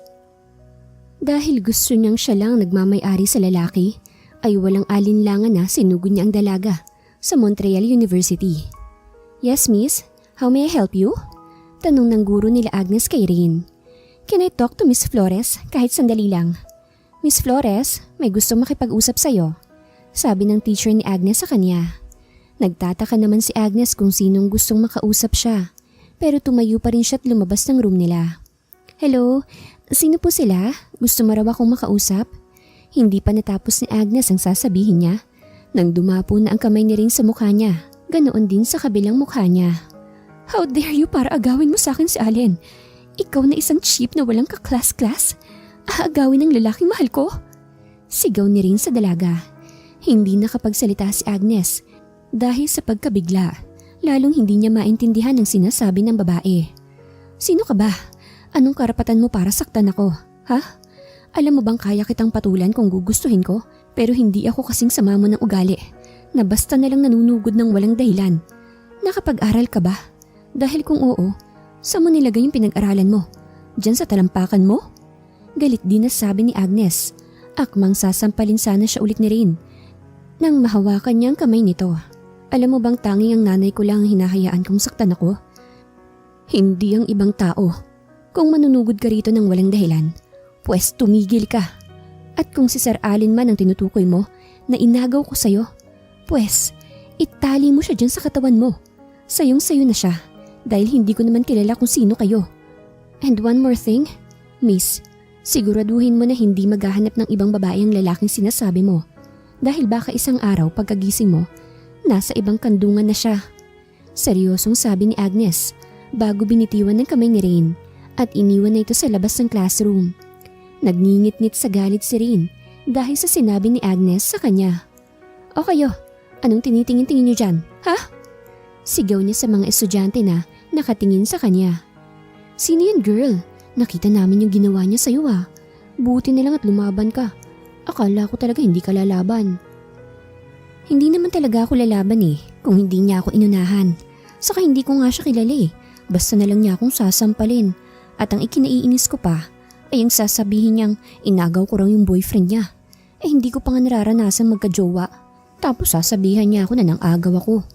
Dahil gusto niyang siya lang nagmamay-ari sa lalaki, ay walang alinlangan na sinugod niya ang dalaga sa Montreal University. Yes, miss. How may I help you? Tanong ng guro nila Agnes kay Rain. Can I talk to Miss Flores kahit sandali lang? Miss Flores, may gustong makipag-usap sa'yo. Sabi ng teacher ni Agnes sa kanya. Nagtataka naman si Agnes kung sinong gustong makausap siya, pero tumayo pa rin siya at lumabas ng room nila. Hello, sino po sila? Gusto mo raw akong makausap? Hindi pa natapos ni Agnes ang sasabihin niya nang dumapo na ang kamay ni Rain sa mukha niya, ganoon din sa kabilang mukha niya. How dare you para agawin mo sa akin si Allen? Ikaw na isang cheap na walang kaklas-klas? Aagawin ng lalaking mahal ko? Sigaw ni Rain sa dalaga. Hindi nakapagsalita si Agnes dahil sa pagkabigla, lalong hindi niya maintindihan ang sinasabi ng babae. Sino ka ba? Anong karapatan mo para saktan ako? Ha? Alam mo bang kaya kitang patulan kung gugustuhin ko, pero hindi ako kasing sama mo ng ugali na basta nalang nanunugod ng walang dahilan. Nakapag-aral ka ba? Dahil kung oo, saan mo nilagay yung pinag-aralan mo? Diyan sa talampakan mo? Galit din na sabi ni Agnes. Akmang sasampalin sana siya ulit ni Rain nang mahawakan niya ang kamay nito. Alam mo bang tanging ang nanay ko lang ang hinahayaan kong saktan ako? Hindi ang ibang tao. Kung manunugod ka rito ng walang dahilan, pwes tumigil ka. At kung si Sir Allen man ang tinutukoy mo na inagaw ko sa'yo, pwes itali mo siya dyan sa katawan mo. Sayong-sayo na siya dahil hindi ko naman kilala kung sino kayo. And one more thing, miss, siguraduhin mo na hindi maghahanap ng ibang babae ang lalaking sinasabi mo. Dahil baka isang araw pagkagising mo, nasa ibang kandungan na siya. Seryosong sabi ni Agnes bago binitiwan ng kamay ni Rain at iniwan na ito sa labas ng classroom. Nagngingit-ngit sa galit si Rain dahil sa sinabi ni Agnes sa kanya. O kayo, anong tinitingin-tingin niyo dyan, ha? Sigaw niya sa mga estudyante na nakatingin sa kanya. Sino yan, girl? Nakita namin yung ginawa niya sa'yo ah. Buti na lang at lumaban ka. Akala ko talaga hindi ka lalaban. Hindi naman talaga ako lalaban kung hindi niya ako inunahan. Saka hindi ko nga siya kilala Basta na lang niya akong sasampalin. At ang ikinaiinis ko pa ay ang sasabihin niyang inagaw ko raw yung boyfriend niya. Hindi ko pa nga nararanasan magka-jowa. Tapos sasabihan niya ako na nang agaw ako.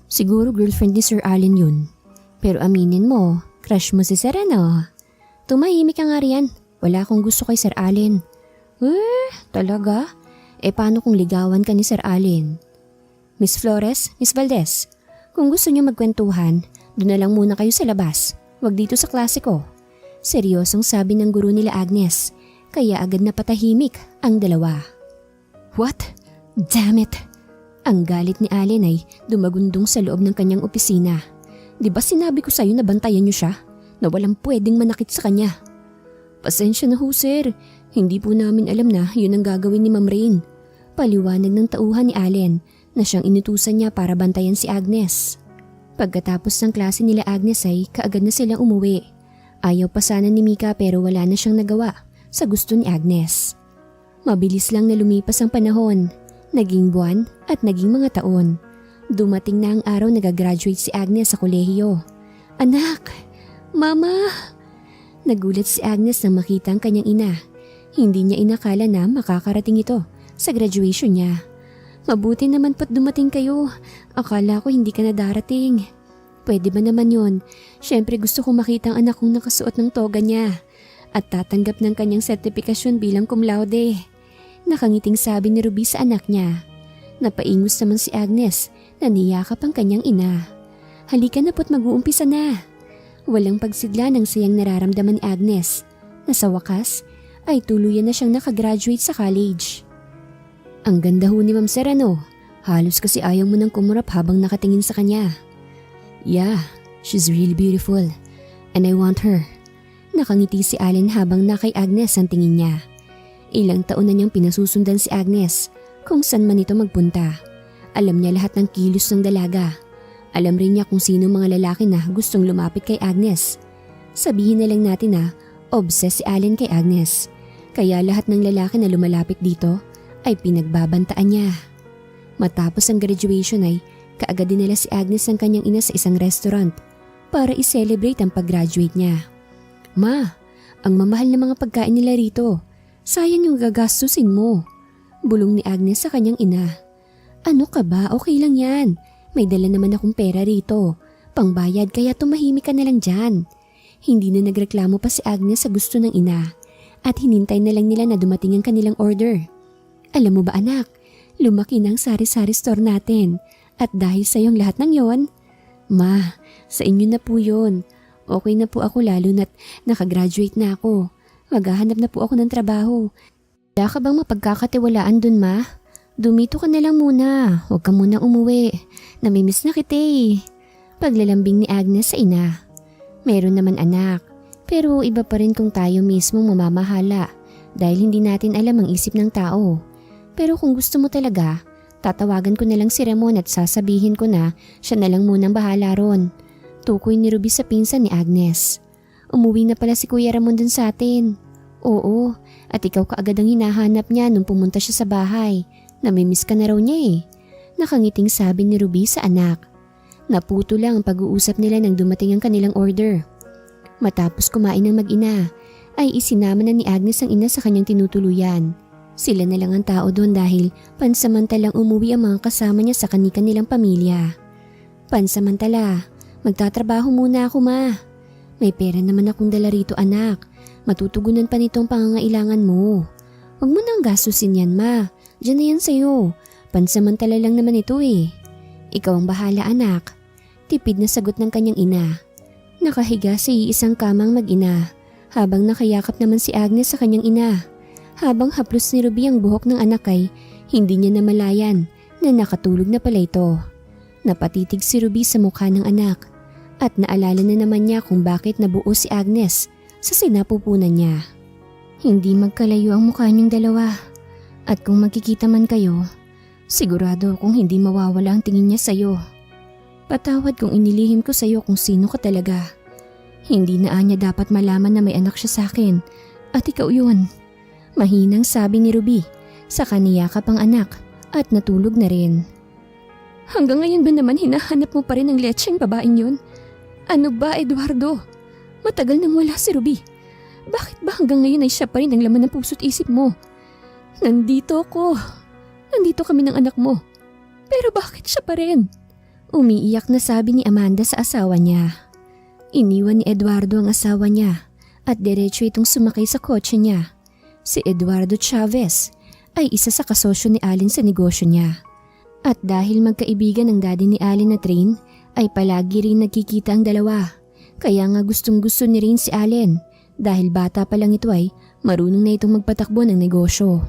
Siguro girlfriend ni Sir Allen yun. Pero aminin mo, crush mo si Sir ano? Tumahimik ka nga riyan. Wala akong gusto kay Sir Allen. Talaga? Paano kung ligawan ka ni Sir Allen? Miss Flores, Miss Valdez, kung gusto niyo magkwentuhan, doon na lang muna kayo sa labas. Huwag dito sa klase ko. Seryosong sabi ng guro nila Agnes, kaya agad na patahimik ang dalawa. What? Damn it! Ang galit ni Allen ay dumagundong sa loob ng kanyang opisina. Di ba sinabi ko sa'yo na bantayan niyo siya? Na walang pwedeng manakit sa kanya. Pasensya na ho sir, hindi po namin alam na yun ang gagawin ni Ma'am Rain. Paliwanag ng tauhan ni Allen na siyang inutusan niya para bantayan si Agnes. Pagkatapos ng klase nila Agnes ay kaagad na silang umuwi. Ayaw pa sana ni Mika pero wala na siyang nagawa sa gusto ni Agnes. Mabilis lang na lumipas ang panahon, naging buwan at naging mga taon. Dumating na ang araw na gagraduate si Agnes sa kolehiyo. Anak! Mama! Nagulat si Agnes nang makita ang kanyang ina. Hindi niya inakala na makakarating ito sa graduation niya. Mabuti naman po't dumating kayo. Akala ko hindi ka na darating. Pwede ba naman yon? Siyempre gusto ko makita ang anak kong nakasuot ng toga niya at tatanggap ng kanyang sertifikasyon bilang cum laude. Nakangiting sabi ni Ruby sa anak niya. Napaingos naman si Agnes na niyakap ang kanyang ina. Halika na po't mag-uumpisa na. Walang pagsigla ng siyang nararamdaman ni Agnes na sa wakas ay tuluyan na siyang nakagraduate sa college. Ang ganda ho ni Ma'am Serrano. Halos kasi ayaw mo nang kumurap habang nakatingin sa kanya. Yeah, she's really beautiful and I want her. Nakangiti si Allen habang na kay Agnes ang tingin niya. Ilang taon na niyang pinasusundan si Agnes kung saan man ito magpunta. Alam niya lahat ng kilos ng dalaga. Alam rin niya kung sino mga lalaki na gustong lumapit kay Agnes. Sabihin na lang natin na obsessed si Allen kay Agnes. Kaya lahat ng lalaki na lumalapit dito ay pinagbabantaan niya. Matapos ang graduation ay kaagad dinala si Agnes ang kanyang ina sa isang restaurant para i-celebrate ang pag-graduate niya. Ma, ang mamahal na mga pagkain nila rito. Sayang yung gagastusin mo. Bulong ni Agnes sa kanyang ina. Ano ka ba? Okay lang yan. May dala naman akong pera rito. Pangbayad kaya tumahimik ka na lang dyan. Hindi na nagreklamo pa si Agnes sa gusto ng ina at hinintay na lang nila na dumating ang kanilang order. Alam mo ba anak, lumaki na ang sari-sari store natin at dahil sa iyong lahat ng yon, ma, sa inyo na po yun. Okay na po ako lalo na't nakagraduate na ako. Maghahanap na po ako ng trabaho. Wala ka bang mapagkakatiwalaan dun ma? Dumito ka na lang muna, huwag ka muna umuwi. Namimiss na kita eh. Paglalambing ni Agnes sa ina. Meron naman anak, pero iba pa rin kung tayo mismo mamamahala dahil hindi natin alam ang isip ng tao. Pero kung gusto mo talaga, tatawagan ko na lang si Ramon at sasabihin ko na siya na lang munang bahala ron. Tukoy ni Ruby sa pinsan ni Agnes. Umuwi na pala si Kuya Ramon dun sa atin. Oo, at ikaw kaagad ang hinahanap niya nung pumunta siya sa bahay. Namimiss ka na raw niya eh. Nakangiting sabi ni Ruby sa anak. Naputo lang ang pag-uusap nila nang dumating ang kanilang order. Matapos kumain ng mag-ina, ay isinama na ni Agnes ang ina sa kanyang tinutuluyan. Sila na lang ang tao doon dahil pansamantalang umuwi ang mga kasama niya sa kanilang pamilya. Pansamantala, magtatrabaho muna ako ma. May pera naman akong dala rito anak. Matutugunan pa nitong pangangailangan mo. Huwag mo nang gastusin yan ma. Diyan na yan sa'yo. Pansamantala lang naman ito eh. Ikaw ang bahala anak. Tipid na sagot ng kanyang ina. Nakahiga sa isang kamang mag-ina habang nakayakap naman si Agnes sa kanyang ina. Habang haplos ni Ruby ang buhok ng anak ay hindi niya namalayan na nakatulog na pala ito. Napatitig si Ruby sa mukha ng anak at naalala na naman niya kung bakit nabuo si Agnes sa sinapupunan niya. Hindi magkalayo ang mukha niyong dalawa at kung magkikita man kayo, sigurado kung hindi mawawala ang tingin niya sa'yo. Patawad kung inilihim ko sa'yo kung sino ka talaga. Hindi na niya dapat malaman na may anak siya sa akin at ikaw yun. Mahinang sabi ni Ruby sa kaniyakap ang anak at natulog na rin. Hanggang ngayon ba naman hinahanap mo pa rin ang letseng babaeng yun? Ano ba Eduardo? Matagal nang wala si Ruby. Bakit ba hanggang ngayon ay siya pa rin ang laman ng puso't isip mo? Nandito ako. Nandito kami ng anak mo. Pero bakit siya pa rin? Umiiyak na sabi ni Amanda sa asawa niya. Iniwan ni Eduardo ang asawa niya at diretso itong sumakay sa kotse niya. Si Eduardo Chavez ay isa sa kasosyo ni Allen sa negosyo niya. At dahil magkaibigan ng daddy ni Allen na Train, ay palagi rin nagkikita ang dalawa. Kaya nga gustong gusto ni Rain si Allen dahil bata pa lang ito ay marunong na itong magpatakbo ng negosyo.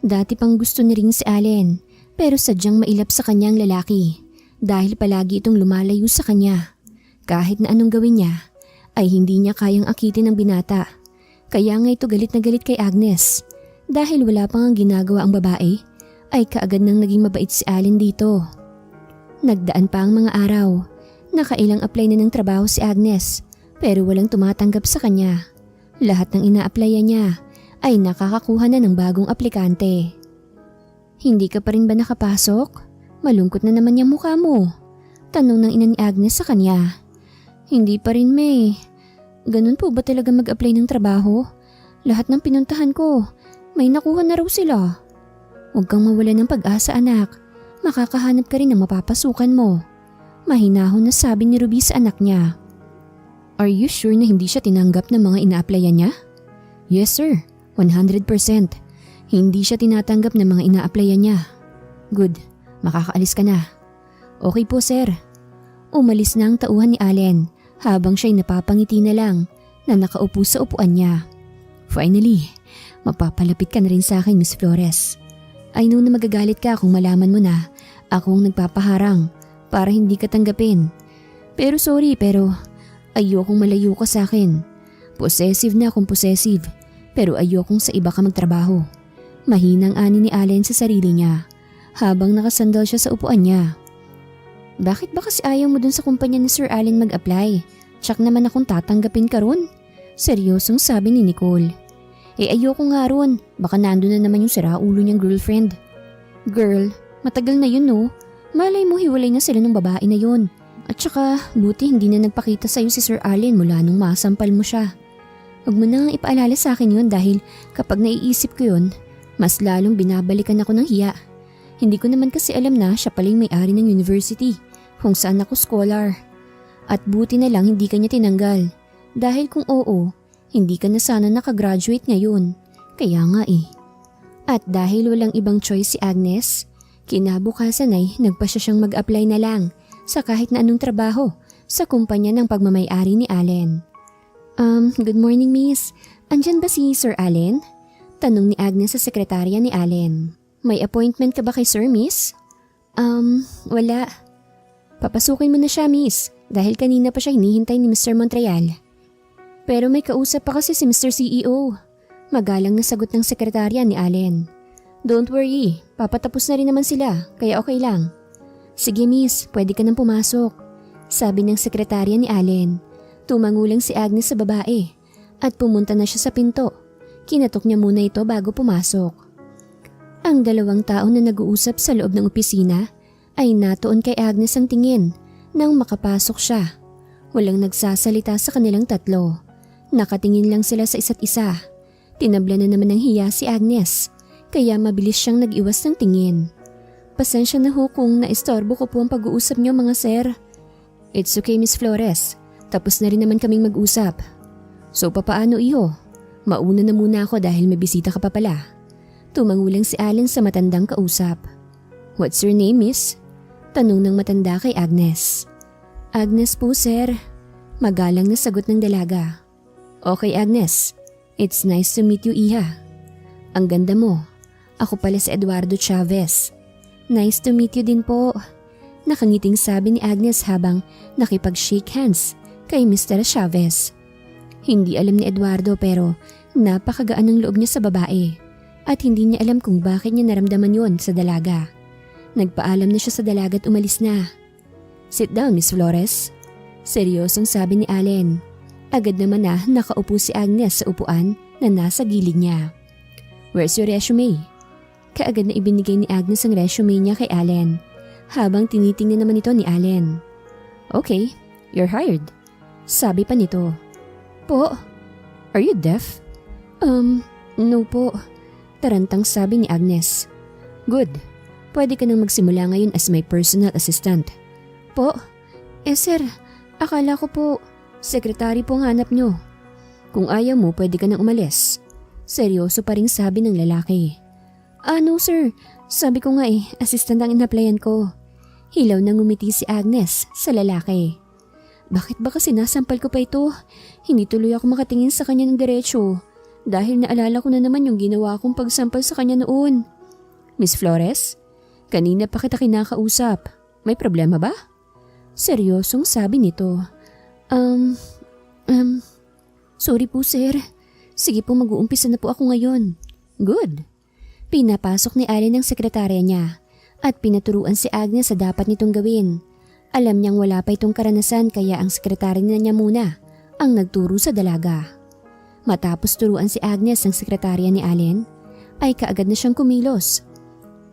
Dati pang gusto ni Rain si Allen pero sadyang mailap sa kanyang lalaki dahil palagi itong lumalayo sa kanya. Kahit na anong gawin niya ay hindi niya kayang akitin ang binata. Kaya nga ito galit na galit kay Agnes dahil wala pang ang ginagawa ang babae ay kaagad nang naging mabait si Allen dito. Nagdaan pa ang mga araw. Nakailang apply na ng trabaho si Agnes pero walang tumatanggap sa kanya. Lahat ng ina-applyan niya ay nakakakuha na ng bagong aplikante. Hindi ka pa rin ba nakapasok? Malungkot na naman yung mukha mo. Tanong ng ina ni Agnes sa kanya. Hindi pa rin May. Ganun po ba talaga mag-apply ng trabaho? Lahat ng pinuntahan ko, may nakuha na raw sila. Huwag kang mawala ng pag-asa anak. Makakahanap ka rin ng mapapasukan mo. Mahinahon na sabi ni Ruby sa anak niya. Are you sure na hindi siya tinanggap ng mga ina-applyan niya? Yes sir, 100%. Hindi siya tinatanggap ng mga ina-applyan niya. Good, makakaalis ka na. Okay po sir. Umalis na ang tauhan ni Allen habang siya'y napapangiti na lang na nakaupo sa upuan niya. Finally, mapapalapit ka na rin sa akin Miss Flores. I know na magagalit ka kung malaman mo na akong nagpapaharang para hindi ka tanggapin. Pero sorry pero ayokong malayo ka sa akin. Possessive na akong possessive, pero ayokong sa iba ka magtrabaho. Mahinang ani ni Allen sa sarili niya habang nakasandal siya sa upuan niya. Bakit ba kasi ayaw mo dun sa kumpanya ni Sir Allen mag-apply? Tsak naman akong tatanggapin ka ron. Seryosong sabi ni Nicole. Ayoko nga ron, baka nandun na naman yung siraulo niyang girlfriend. Girl, matagal na yun no. Malay mo hiwalay na sila ng babae na yun. At saka buti hindi na nagpakita sa'yo si Sir Allen mula nung masampal mo siya. Huwag mo na nga ipaalala sa akin yun dahil kapag naiisip ko yun, mas lalong binabalikan ako ng hiya. Hindi ko naman kasi alam na siya pala yung may-ari ng university kung saan ako scholar. At buti na lang hindi ka niya tinanggal. Dahil kung oo, hindi ka na sana nakagraduate ngayon. Kaya nga eh. At dahil walang ibang choice si Agnes, kinabukasan ay nagpasya siyang mag-apply na lang sa kahit na anong trabaho sa kumpanya ng pagmamay-ari ni Allen. Good morning miss. Andyan ba si Sir Allen? Tanong ni Agnes sa sekretarya ni Allen. May appointment ka ba kay Sir Miss? Wala. Papasukin mo na siya miss dahil kanina pa siya hinihintay ni Mr. Montreal. Pero may kausap pa kasi si Mr. CEO. Magalang na sagot ng sekretarya ni Allen. Don't worry, papatapos na rin naman sila kaya okay lang. Sige miss, pwede ka nang pumasok. Sabi ng sekretarya ni Allen. Tumango lang si Agnes sa babae at pumunta na siya sa pinto. Kinatok niya muna ito bago pumasok. Ang dalawang tao na nag-uusap sa loob ng opisina ay natuon kay Agnes ang tingin nang makapasok siya. Walang nagsasalita sa kanilang tatlo. Nakatingin lang sila sa isa't isa. Tinabla na naman ng hiya si Agnes kaya mabilis siyang nag-iwas ng tingin. Pasensya na ho kung naistorbo ko po ang pag-uusap niyo mga sir. It's okay Miss Flores. Tapos na rin naman kaming mag-usap. So papaano iho? Mauna na muna ako dahil may bisita ka pa pala. Tumangulang si Allen sa matandang kausap. What's your name miss? Tanong ng matanda kay Agnes. Agnes po sir. Magalang na sagot ng dalaga. Okay Agnes, it's nice to meet you iha. Ang ganda mo. Ako pala si Eduardo Chavez. Nice to meet you din po. Nakangiting sabi ni Agnes habang nakipag-shake hands kay Mr. Chavez. Hindi alam ni Eduardo pero napakagaan ng loob niya sa babae at hindi niya alam kung bakit niya naramdaman yon sa dalaga. Nagpaalam na siya sa dalaga at umalis na. Sit down Miss Flores. Seryosong sabi ni Allen. Agad naman na nakaupo si Agnes sa upuan na nasa gilid niya. Where's your resume? Kaagad na ibinigay ni Agnes ang resume niya kay Allen habang tinitingnan naman ito ni Allen. Okay, you're hired. Sabi pa nito. Po, are you deaf? No po. Tarantang sabi ni Agnes. Good. Pwede ka nang magsimula ngayon as my personal assistant. Po? Sir, akala ko po, sekretary po ang hanap nyo. Kung ayaw mo, pwede ka nang umalis. Seryoso pa rin sabi ng lalaki. No sir, sabi ko nga assistant ang in-applyan ko. Hilaw na ngumiti si Agnes sa lalaki. Bakit ba kasi nasampal ko pa ito? Hindi tuloy ako makatingin sa kanya ng diretso dahil naalala ko na naman yung ginawa kong pagsampal sa kanya noon. Miss Flores, kanina pa kita kinakausap. May problema ba? Seryosong sabi nito. Sorry po sir. Sige po mag-uumpisa na po ako ngayon. Good. Pinapasok ni Allen ang sekretarya niya at pinaturuan si Agnes sa dapat nitong gawin. Alam niyang wala pa itong karanasan kaya ang sekretarya niya muna ang nagturo sa dalaga. Matapos turuan si Agnes ang sekretarya ni Allen, ay kaagad na siyang kumilos.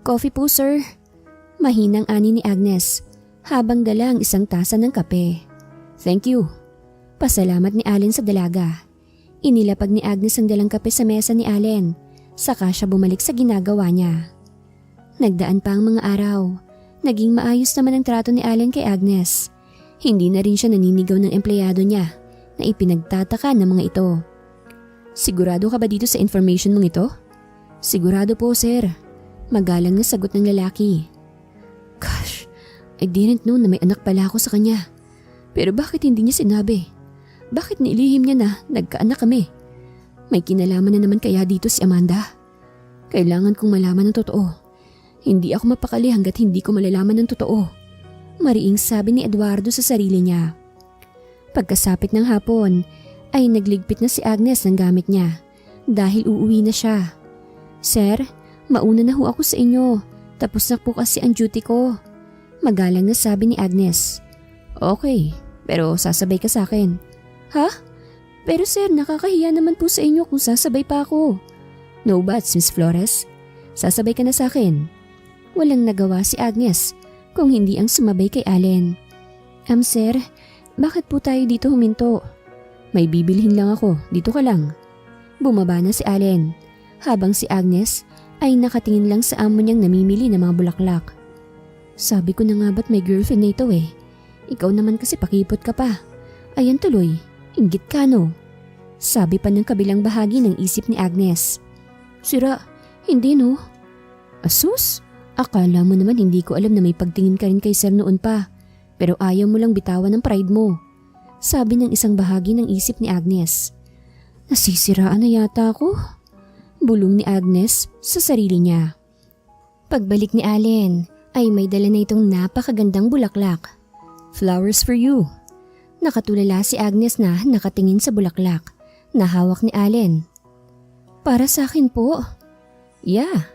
Coffee po sir. Mahinang ani ni Agnes habang dala ang isang tasa ng kape. Thank you. Pasalamat ni Allen sa dalaga. Inilapag ni Agnes ang dalang kape sa mesa ni Allen, saka siya bumalik sa ginagawa niya. Nagdaan pa ang mga araw. Naging maayos naman ang trato ni Allen kay Agnes. Hindi na rin siya naninigaw ng empleyado niya na ipinagtataka ng mga ito. Sigurado ka ba dito sa information mong ito? Sigurado po sir. Magalang na sagot ng lalaki. Gosh, I didn't know na may anak pala ako sa kanya. Pero bakit hindi niya sinabi? Bakit nilihim niya na nagkaanak kami? May kinalaman na naman kaya dito si Amanda? Kailangan kong malaman ng totoo. Hindi ako mapakali hanggat hindi ko malalaman ng totoo. Mariing sabi ni Eduardo sa sarili niya. Pagkasapit ng hapon ay nagligpit na si Agnes ng gamit niya dahil uuwi na siya. Sir, mauna na ho ako sa inyo. Tapos na po kasi ang duty ko. Magalang na sabi ni Agnes. Okay, pero sasabay ka sa akin. Ha? Pero sir, nakakahiya naman po sa inyo kung sasabay pa ako. No buts, Miss Flores. Sasabay ka na sa akin. Walang nagawa si Agnes kung hindi ang sumabay kay Allen. Sir, bakit po tayo dito huminto? May bibilhin lang ako, dito ka lang. Bumaba na si Allen, habang si Agnes ay nakatingin lang sa amo niyang namimili ng mga bulaklak. Sabi ko na nga ba't may girlfriend na ito eh. Ikaw naman kasi pakipot ka pa. Ayan tuloy, inggit ka no? Sabi pa ng kabilang bahagi ng isip ni Agnes. Sira, hindi no? Asus, akala mo naman hindi ko alam na may pagtingin ka rin kay sir noon pa. Pero ayaw mo lang bitawan ng pride mo. Sabi ng isang bahagi ng isip ni Agnes. Nasisiraan na yata ako. Bulong ni Agnes sa sarili niya. Pagbalik ni Allen ay may dala na itong napakagandang bulaklak. Flowers for you. Nakatulala si Agnes na nakatingin sa bulaklak na hawak ni Allen. Para sa akin po. Yeah,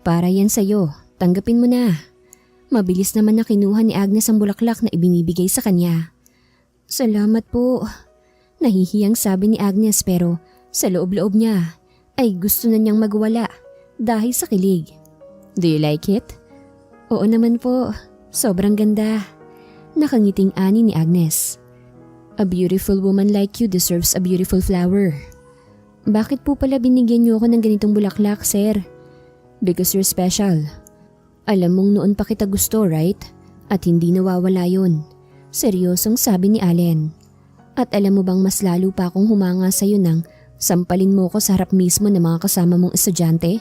para yan sa'yo. Tanggapin mo na. Mabilis naman na kinuha ni Agnes ang bulaklak na ibinibigay sa kanya. Salamat po. Nahihiyang sabi ni Agnes pero sa loob-loob niya ay gusto na niyang magwala dahil sa kilig. Do you like it? Oo naman po. Sobrang ganda. Nakangiting ani ni Agnes. A beautiful woman like you deserves a beautiful flower. Bakit po pala binigyan niyo ako ng ganitong bulaklak, sir? Because you're special. Alam mong noon pa kita gusto, right? At hindi nawawala yun. Seryosong sabi ni Allen. At alam mo bang mas lalo pa akong humanga sa'yo nang sampalin mo ko sa harap mismo ng mga kasama mong estudyante?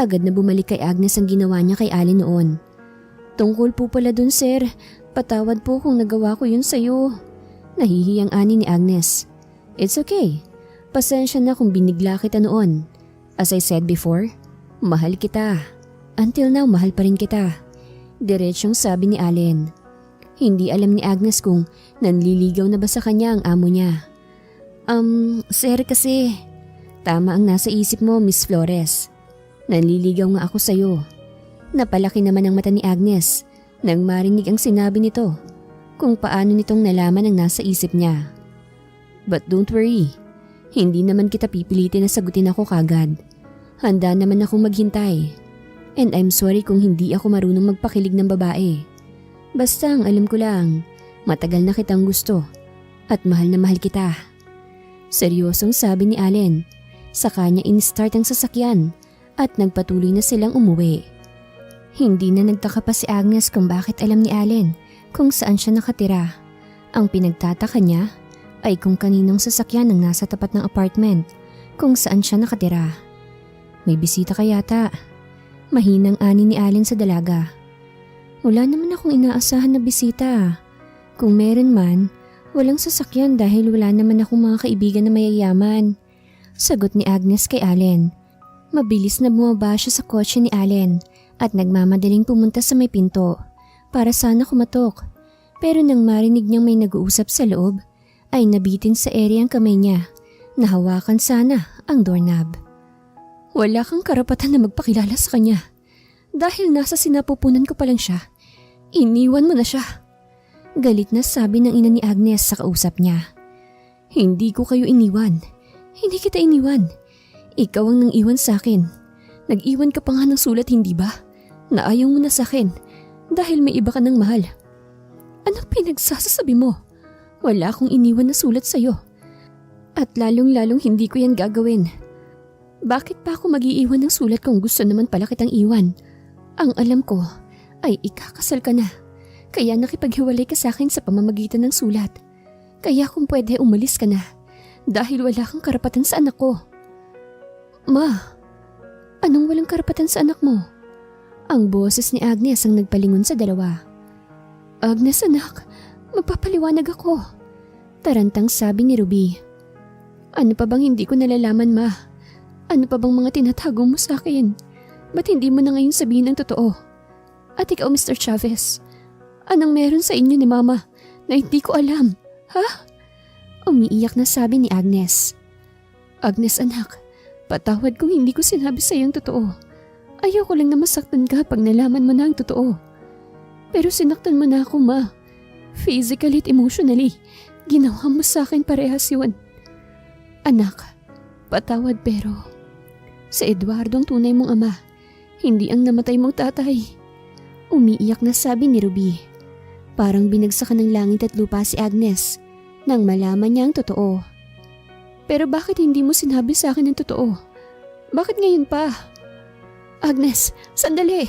Agad na bumalik kay Agnes ang ginawa niya kay Allen noon. Tungkol po pala dun, sir. Patawad po kung nagawa ko yun sa'yo. Nahihiyang ani ni Agnes. It's okay. Pasensya na kung binigla kita noon. As I said before, mahal kita. Until now, mahal pa rin kita. Diretsyong sabi ni Allen. Hindi alam ni Agnes kung nanliligaw na ba sa kanya ang amo niya. Sir kasi. Tama ang nasa isip mo, Miss Flores. Nanliligaw nga ako sa'yo. Napalaki naman ang mata ni Agnes nang marinig ang sinabi nito kung paano nitong nalaman ang nasa isip niya. But don't worry. Hindi naman kita pipilitin na sagutin ako kagad. Handa naman akong maghintay. And I'm sorry kung hindi ako marunong magpakilig ng babae. Basta ang alam ko lang, matagal na kitang gusto at mahal na mahal kita. Seryosong sabi ni Allen. Sa kanya in-start ang sasakyan at nagpatuloy na silang umuwi. Hindi na nagtaka pa si Agnes kung bakit alam ni Allen kung saan siya nakatira. Ang pinagtataka niya ay kung kaninong sasakyan ang nasa tapat ng apartment kung saan siya nakatira. May bisita kaya yata. Mahinang ani ni Allen sa dalaga. Wala naman akong inaasahan na bisita. Kung meron man, walang sasakyan dahil wala naman akong mga kaibigan na mayayaman. Sagot ni Agnes kay Allen. Mabilis na bumaba siya sa kotse ni Allen at nagmamadaling pumunta sa may pinto para sana kumatok. Pero nang marinig niyang may nag-uusap sa loob, ay nabitin sa ere ang kamay niya. Nahawakan sana ang doorknob. Wala kang karapatan na magpakilala sa kanya. Dahil nasa sinapupunan ko pa lang siya, iniwan mo na siya. Galit na sabi ng ina ni Agnes sa kausap niya. Hindi ko kayo iniwan. Hindi kita iniwan. Ikaw ang nang-iwan sa akin. Nag-iwan ka pa nga ng sulat, hindi ba? Na ayaw mo na sa akin dahil may iba ka ng mahal. Anong pinagsasasabi mo? Wala akong iniwan na sulat sa'yo. At lalong-lalong hindi ko yan gagawin. Bakit pa ako mag-iiwan ng sulat kung gusto naman pala kitang iwan? Ang alam ko ay ikakasal ka na. Kaya nakipaghiwalay ka sa akin sa pamamagitan ng sulat. Kaya kung pwede umalis ka na dahil wala kang karapatan sa anak ko. Ma, anong walang karapatan sa anak mo? Ang boses ni Agnes ang nagpalingon sa dalawa. Agnes anak, magpapaliwanag ako. Tarantang sabi ni Ruby. Ano pa bang hindi ko nalalaman, ma? Ano pa bang mga tinatago mo sa akin? Ba't hindi mo na ngayon sabihin ang totoo? At ikaw, Mr. Chavez, anong meron sa inyo ni Mama na hindi ko alam? Ha? Umiiyak na sabi ni Agnes. Agnes anak, patawad kung hindi ko sinabi sa iyo ang totoo. Ayaw ko lang na masaktan ka pag nalaman mo na ang totoo. Pero sinaktan mo na ako, ma. Physically at emotionally. Ginawa mo sa akin parehas yun. Anak, patawad pero sa Eduardo ang tunay mong ama, hindi ang namatay mong tatay. Umiiyak na sabi ni Ruby. Parang binagsakan ng langit at lupa si Agnes nang malaman niya ang totoo. Pero bakit hindi mo sinabi sa akin ang totoo? Bakit ngayon pa? Agnes, sandali!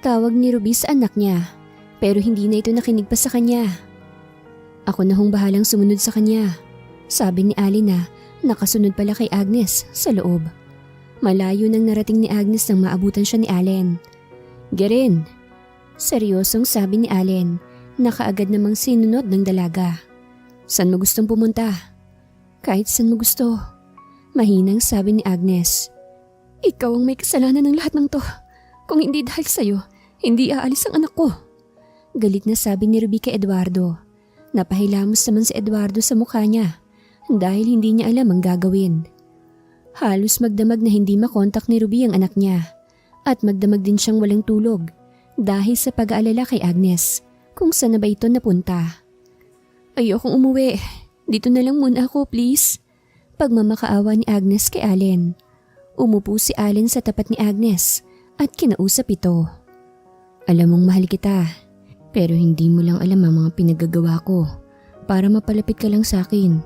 Tawag ni Ruby sa anak niya, pero hindi na ito nakinig pa sa kanya. Ako na hong bahalang sumunod sa kanya, sabi ni Allen na nakasunod pala kay Agnes sa loob. Malayo nang narating ni Agnes nang maabutan siya ni Allen. Gerin, seryosong sabi ni Allen, nakaagad namang sinunod ng dalaga. Saan mo gustong pumunta? Kahit saan mo gusto. Mahinang sabi ni Agnes. Ikaw ang may kasalanan ng lahat ng to. Kung hindi dahil sa'yo, hindi aalis ang anak ko. Galit na sabi ni Ruby kay Eduardo. Napahilamos naman si Eduardo sa mukha niya dahil hindi niya alam ang gagawin. Halos magdamag na hindi makontak ni Ruby ang anak niya at magdamag din siyang walang tulog dahil sa pag-aalala kay Agnes kung saan na ba ito napunta. Ayokong umuwi. Dito na lang muna ako, please. Pagmamakaawa ni Agnes kay Allen. Umupo si Allen sa tapat ni Agnes at kinausap ito. Alam mong mahal kita, pero hindi mo lang alam ang mga pinagagawa ko para mapalapit ka lang sa akin.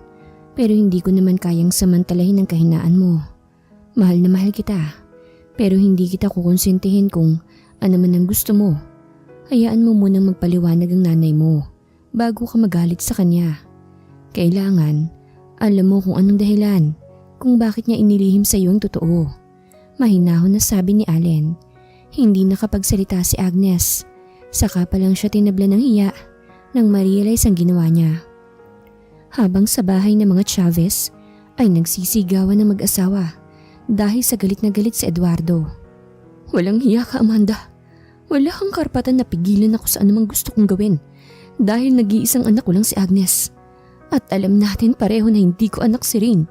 Pero hindi ko naman kayang samantalahin ang kahinaan mo. Mahal na mahal kita, pero hindi kita kukonsintihin kung ano man ang gusto mo. Hayaan mo munang magpaliwanag ang nanay mo bago ka magalit sa kanya. Kailangan, alam mo kung anong dahilan kung bakit niya inilihim sa iyo ang totoo. Mahinahon na sabi ni Allen. Hindi nakapagsalita si Agnes. Saka pa lang siya tinabla ng hiya nang ma-realize ang ginawa niya. Habang sa bahay ng mga Chavez ay nagsisigawan ng mag-asawa dahil sa galit na galit si Eduardo. Walang hiya ka, Amanda. Wala kang karapatan na pigilan ako sa anumang gusto kong gawin dahil nag-iisang anak ko lang si Agnes. At alam natin pareho na hindi ko anak si Rain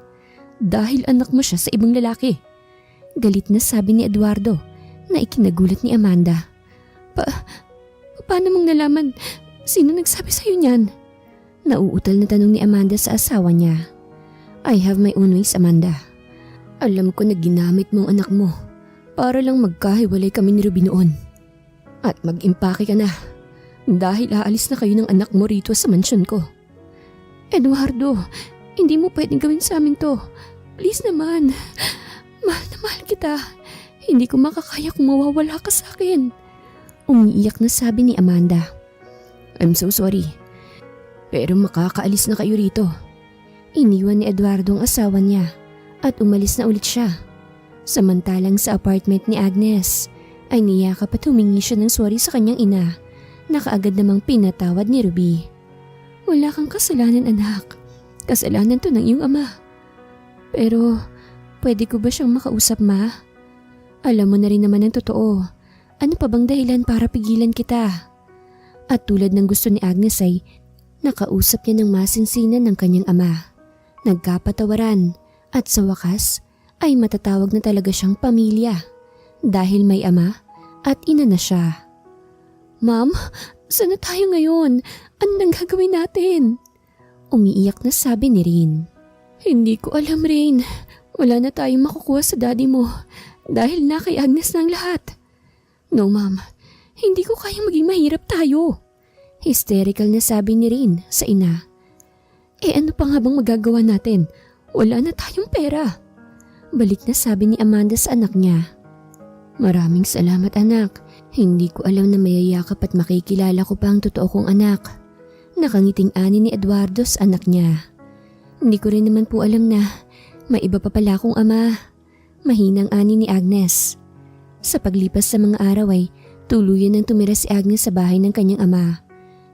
dahil anak mo siya sa ibang lalaki. Galit na sabi ni Eduardo na ikinagulat ni Amanda. Paano mong nalaman? Sino nagsabi sa'yo niyan? Nauutal na tanong ni Amanda sa asawa niya. I have my own ways, Amanda. Alam ko na ginamit mong anak mo para lang magkahiwalay kami ni Ruby noon. At mag-impake ka na dahil aalis na kayo ng anak mo rito sa mansyon ko. Eduardo, hindi mo pwedeng gawin sa amin to. Please naman. Mahal na mahal kita. Hindi ko makakaya kung mawawala ka sa akin. Umiiyak na sabi ni Amanda. I'm so sorry. Pero makakaalis na kayo rito. Iniwan ni Eduardo ang asawa niya at umalis na ulit siya. Samantalang sa apartment ni Agnes ay niyakap at humingi siya ng sorry sa kanyang ina na kaagad namang pinatawad ni Ruby. Wala kang kasalanan, anak. Kasalanan to ng iyong ama. Pero pwede ko ba siyang makausap, ma? Alam mo na rin naman ang totoo. Ano pa bang dahilan para pigilan kita? At tulad ng gusto ni Agnes ay nakausap niya ng masinsinan ng kanyang ama. Nagkapatawaran at sa wakas ay matatawag na talaga siyang pamilya dahil may ama at ina na siya. Ma'am, saan na tayo ngayon? Ano nang gagawin natin? Umiiyak na sabi ni Rain. Hindi ko alam, Rain. Wala na tayong makukuha sa daddy mo dahil na kay Agnes na ang lahat. No, ma'am. Hindi ko kayang maging mahirap tayo. Hysterical na sabi ni Rain sa ina. Ano pa nga bang magagawa natin? Wala na tayong pera. Balik na sabi ni Amanda sa anak niya. Maraming salamat, anak. Hindi ko alam na mayayakap at makikilala ko pa ang totoo kong anak. Nakangiting ani ni Eduardo sa anak niya. Hindi ko rin naman po alam na may iba pa pala akong ama. Mahinang ani ni Agnes. Sa paglipas sa mga araw ay tuluyan nang tumira si Agnes sa bahay ng kanyang ama,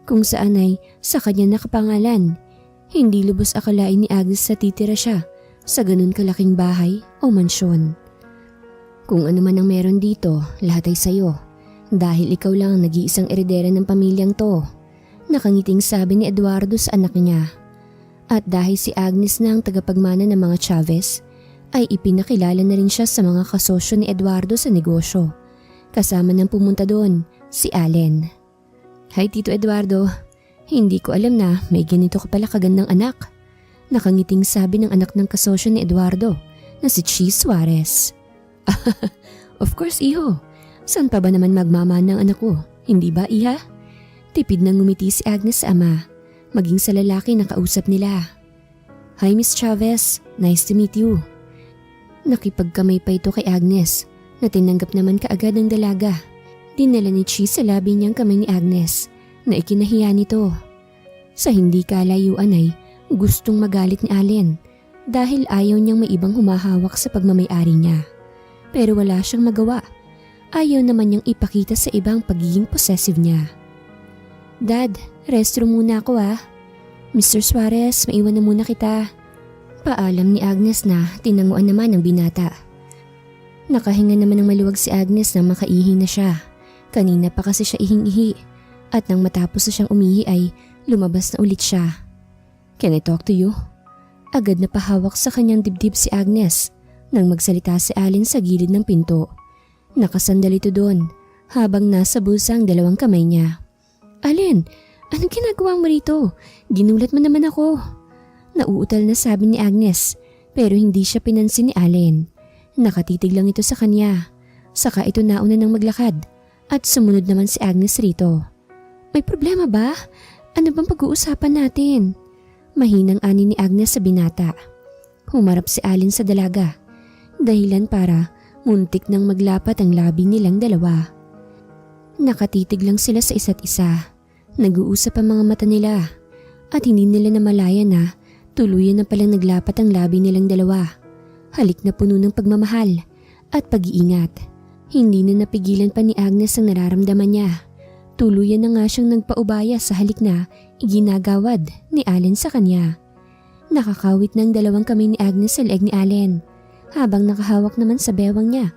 kung saan ay sa kanya nakapangalan. Hindi lubos akalain ni Agnes na titira siya sa ganun kalaking bahay o mansyon. Kung ano man ang meron dito, lahat ay sayo. Dahil ikaw lang ang nag-iisang eredera ng pamilyang to. Nakangiting sabi ni Eduardo sa anak niya. At dahil si Agnes na ang tagapagmana ng mga Chavez, ay ipinakilala na rin siya sa mga kasosyo ni Eduardo sa negosyo. Kasama ng pumunta doon, si Allen. "Hi Tito Eduardo, hindi ko alam na may ganito ka pala kagandang anak." Nakangiting sabi ng anak ng kasosyo ni Eduardo na si Cheese Suarez. "Of course, iho. Saan pa ba naman magmamahal ng anak ko? Hindi ba, iha?" Tipid na ngumiti si Agnes sa ama, maging sa lalaki na kausap nila. "Hi Miss Chavez, nice to meet you." Nakipagkamay pa ito kay Agnes na tinanggap naman kaagad ng dalaga. Dinala ni Cheese sa labi niyang kamay ni Agnes na ikinahiya nito. Sa hindi kalayuan ay gustong magalit ni Allen dahil ayaw niyang may ibang humahawak sa pagmamay-ari niya. Pero wala siyang magawa. Ayaw naman niyang ipakita sa ibang pagiging possessive niya. "Dad, restroom muna ako ah. Mr. Suarez, maiwan na muna kita." Paalam ni Agnes na tinanguan naman ng binata. Nakahinga naman ng maluwag si Agnes nang makaihi na siya. Kanina pa kasi siya ihing-ihi at nang matapos na siyang umihi ay lumabas na ulit siya. "Can I talk to you?" Agad na pahawak sa kanyang dibdib si Agnes nang magsalita si Allen sa gilid ng pinto. Nakasandal ito doon habang nasa bulsa ang dalawang kamay niya. "Allen, anong ginagawa mo rito? Ginulat mo naman ako." Nauutal na sabi ni Agnes pero hindi siya pinansin ni Allen. Nakatitig lang ito sa kanya. Saka ito nauna ng maglakad at sumunod naman si Agnes rito. "May problema ba? Ano bang pag-uusapan natin?" Mahinang ani ni Agnes sa binata. Humarap si Allen sa dalaga. Dahilan para muntik nang maglapat ang labi nilang dalawa. Nakatitig lang sila sa isa't isa. Nag-uusap ang mga mata nila at hindi nila namalayan na tuluyan na palang naglapat ang labi nilang dalawa. Halik na puno ng pagmamahal at pag-iingat. Hindi na napigilan pa ni Agnes ang nararamdaman niya. Tuluyan na nga siyang nagpaubaya sa halik na iginagawad ni Allen sa kanya. Nakakawit ng dalawang kamay ni Agnes sa leeg ni Allen habang nakahawak naman sa bewang niya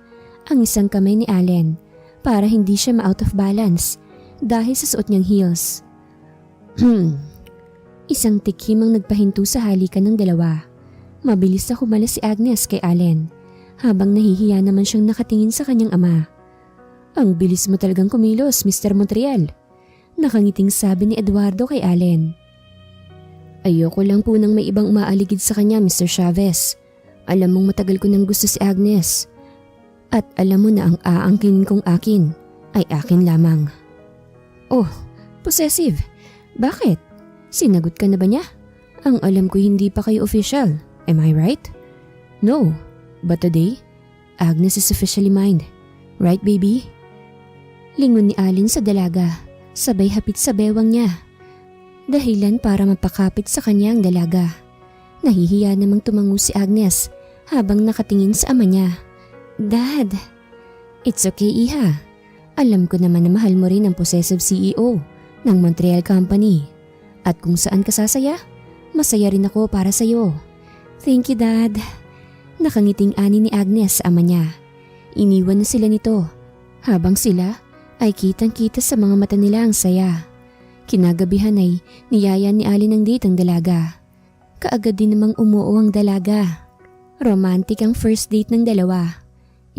ang isang kamay ni Allen para hindi siya ma-out of balance dahil sa suot niyang heels. Isang tikim ang nagpahinto sa halikan ng dalawa. Mabilis na kumalas si Agnes kay Allen habang nahihiya naman siyang nakatingin sa kanyang ama. "Ang bilis mo talagang kumilos, Mr. Montreal." Nakangiting sabi ni Eduardo kay Allen. "Ayoko lang po nang may ibang umaaligid sa kanya, Mr. Chavez. Alam mong matagal ko nang gusto si Agnes. At alam mo na ang aangkin kong akin ay akin lamang." "Oh, possessive. Bakit? Sinagot ka na ba niya? Ang alam ko hindi pa kayo official. Am I right?" "No, but today, Agnes is officially mine. Right, baby?" Lingon ni Allen sa dalaga, sabay hapit sa bewang niya. Dahilan para mapakapit sa kanya ang dalaga. Nahihiya namang tumango si Agnes habang nakatingin sa ama niya. "Dad." "It's okay, iha. Alam ko naman na mahal mo rin ang possessive CEO ng Montreal Company. At kung saan ka sasaya, masaya rin ako para sa'yo." "Thank you, Dad." Nakangiting ani ni Agnes sa ama niya. Iniwan na sila nito. Habang sila ay kitang-kita sa mga mata nila ang saya. Kinagabihan ay niyaya ni Allen ng date ang dalaga. Kaagad din namang umuo ang dalaga. Romantic ang first date ng dalawa.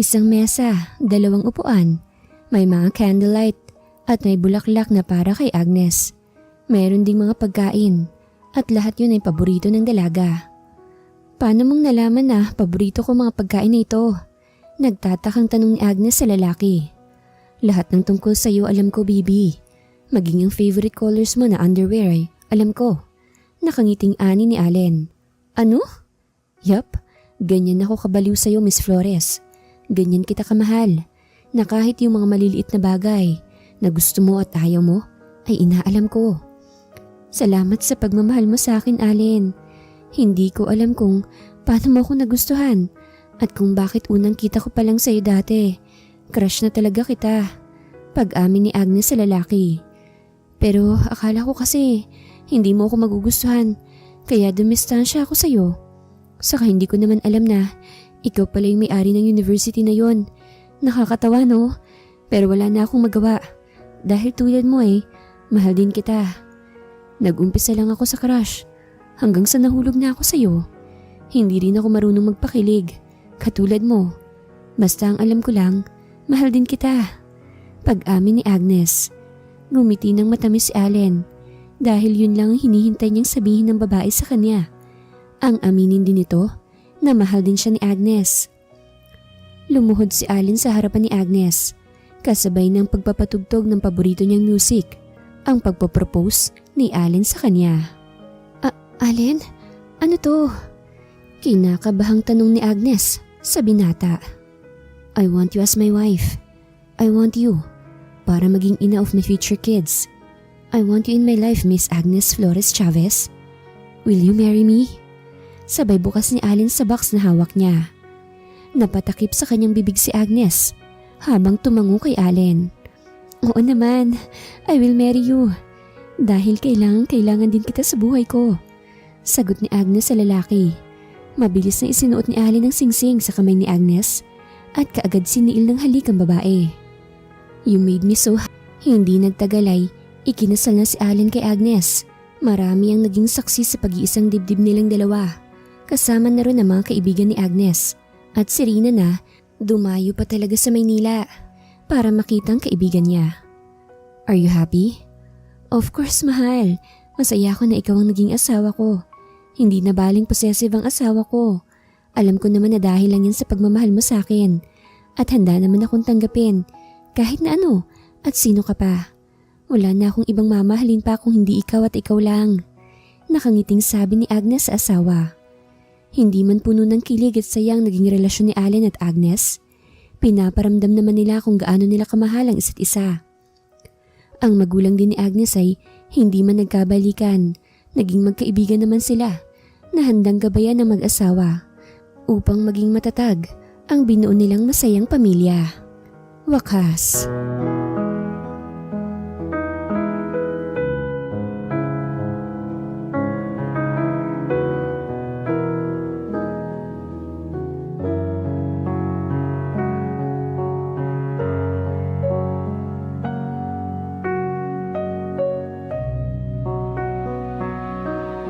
Isang mesa, dalawang upuan, may mga candlelight at may bulaklak na para kay Agnes. Meron ding mga pagkain at lahat yun ay paborito ng dalaga. "Paano mong nalaman na paborito ko mga pagkain na ito?" Nagtatakang tanong ni Agnes sa lalaki. "Lahat ng tungkol sa iyo alam ko, baby. Maging ang favorite colors mo na underwear ay alam ko." Nakangiting ani ni Allen. "Ano?" "Yup, ganyan ako kabaliw sa iyo, Miss Flores. Ganyan kita kamahal na kahit yung mga maliliit na bagay na gusto mo at ayaw mo ay inaalam ko." "Salamat sa pagmamahal mo sa akin, Allen. Hindi ko alam kung paano mo ako nagustuhan at kung bakit unang kita ko pa lang sa'yo dati. Crush na talaga kita." Pag-amin ni Agnes sa lalaki. "Pero akala ko kasi hindi mo ako magugustuhan kaya dumistansya ako sa'yo. Saka hindi ko naman alam na ikaw pala yung may-ari ng university na yon. Nakakatawa, no? Pero wala na akong magawa dahil tulad mo mahal din kita. Nag-umpisa lang ako sa crush hanggang sa nahulog na ako sa'yo. Hindi rin ako marunong magpakilig, katulad mo. Basta ang alam ko lang, mahal din kita. Pag-amin ni Agnes. Ngumiti ng matamis si Allen dahil yun lang ang hinihintay niyang sabihin ng babae sa kanya. Ang aminin din ito na mahal din siya ni Agnes. Lumuhod si Allen sa harapan ni Agnes, kasabay ng pagpapatugtog ng paborito niyang music, ang pagpapropose ni Allen sa kanya. Allen? Ano to? Kinakabahang tanong ni Agnes sa binata. I want you as my wife. I want you para maging ina of my future kids. I want you in my life, Miss Agnes Flores Chavez. Will you marry me? Sabay bukas ni Allen sa box na hawak niya. Napatakip sa kanyang bibig si Agnes habang tumango kay Allen. Oo naman, I will marry you. Dahil kailangan din kita sa buhay ko. Sagot ni Agnes sa lalaki. Mabilis na isinuot ni Allen ang singsing sa kamay ni Agnes at kaagad siniil ng halik ang babae. You made me so happy. Hindi nagtagalay, ikinasal na si Allen kay Agnes. Marami ang naging saksi sa pag-iisang dibdib nilang dalawa. Kasama na rin ang mga kaibigan ni Agnes. At si Rina na dumayo pa talaga sa Maynila para makita ang kaibigan niya. Are you happy? Of course, mahal. Masaya ako na ikaw ang naging asawa ko. Hindi na baling possessive ang asawa ko. Alam ko naman na dahil lang yan sa pagmamahal mo sa akin. At handa naman akong tanggapin. Kahit na ano at sino ka pa. Wala na akong ibang mamahalin pa kung hindi ikaw at ikaw lang. Nakangiting sabi ni Agnes sa asawa. Hindi man puno ng kilig at sayang naging relasyon ni Allen at Agnes. Pinaparamdam naman nila kung gaano nila kamahal ang isa't isa. Ang magulang din ni Agnes ay hindi man nagkabalikan. Naging magkaibigan naman sila na handang gabayan ng mag-asawa upang maging matatag ang binuo nilang masayang pamilya. Wakas.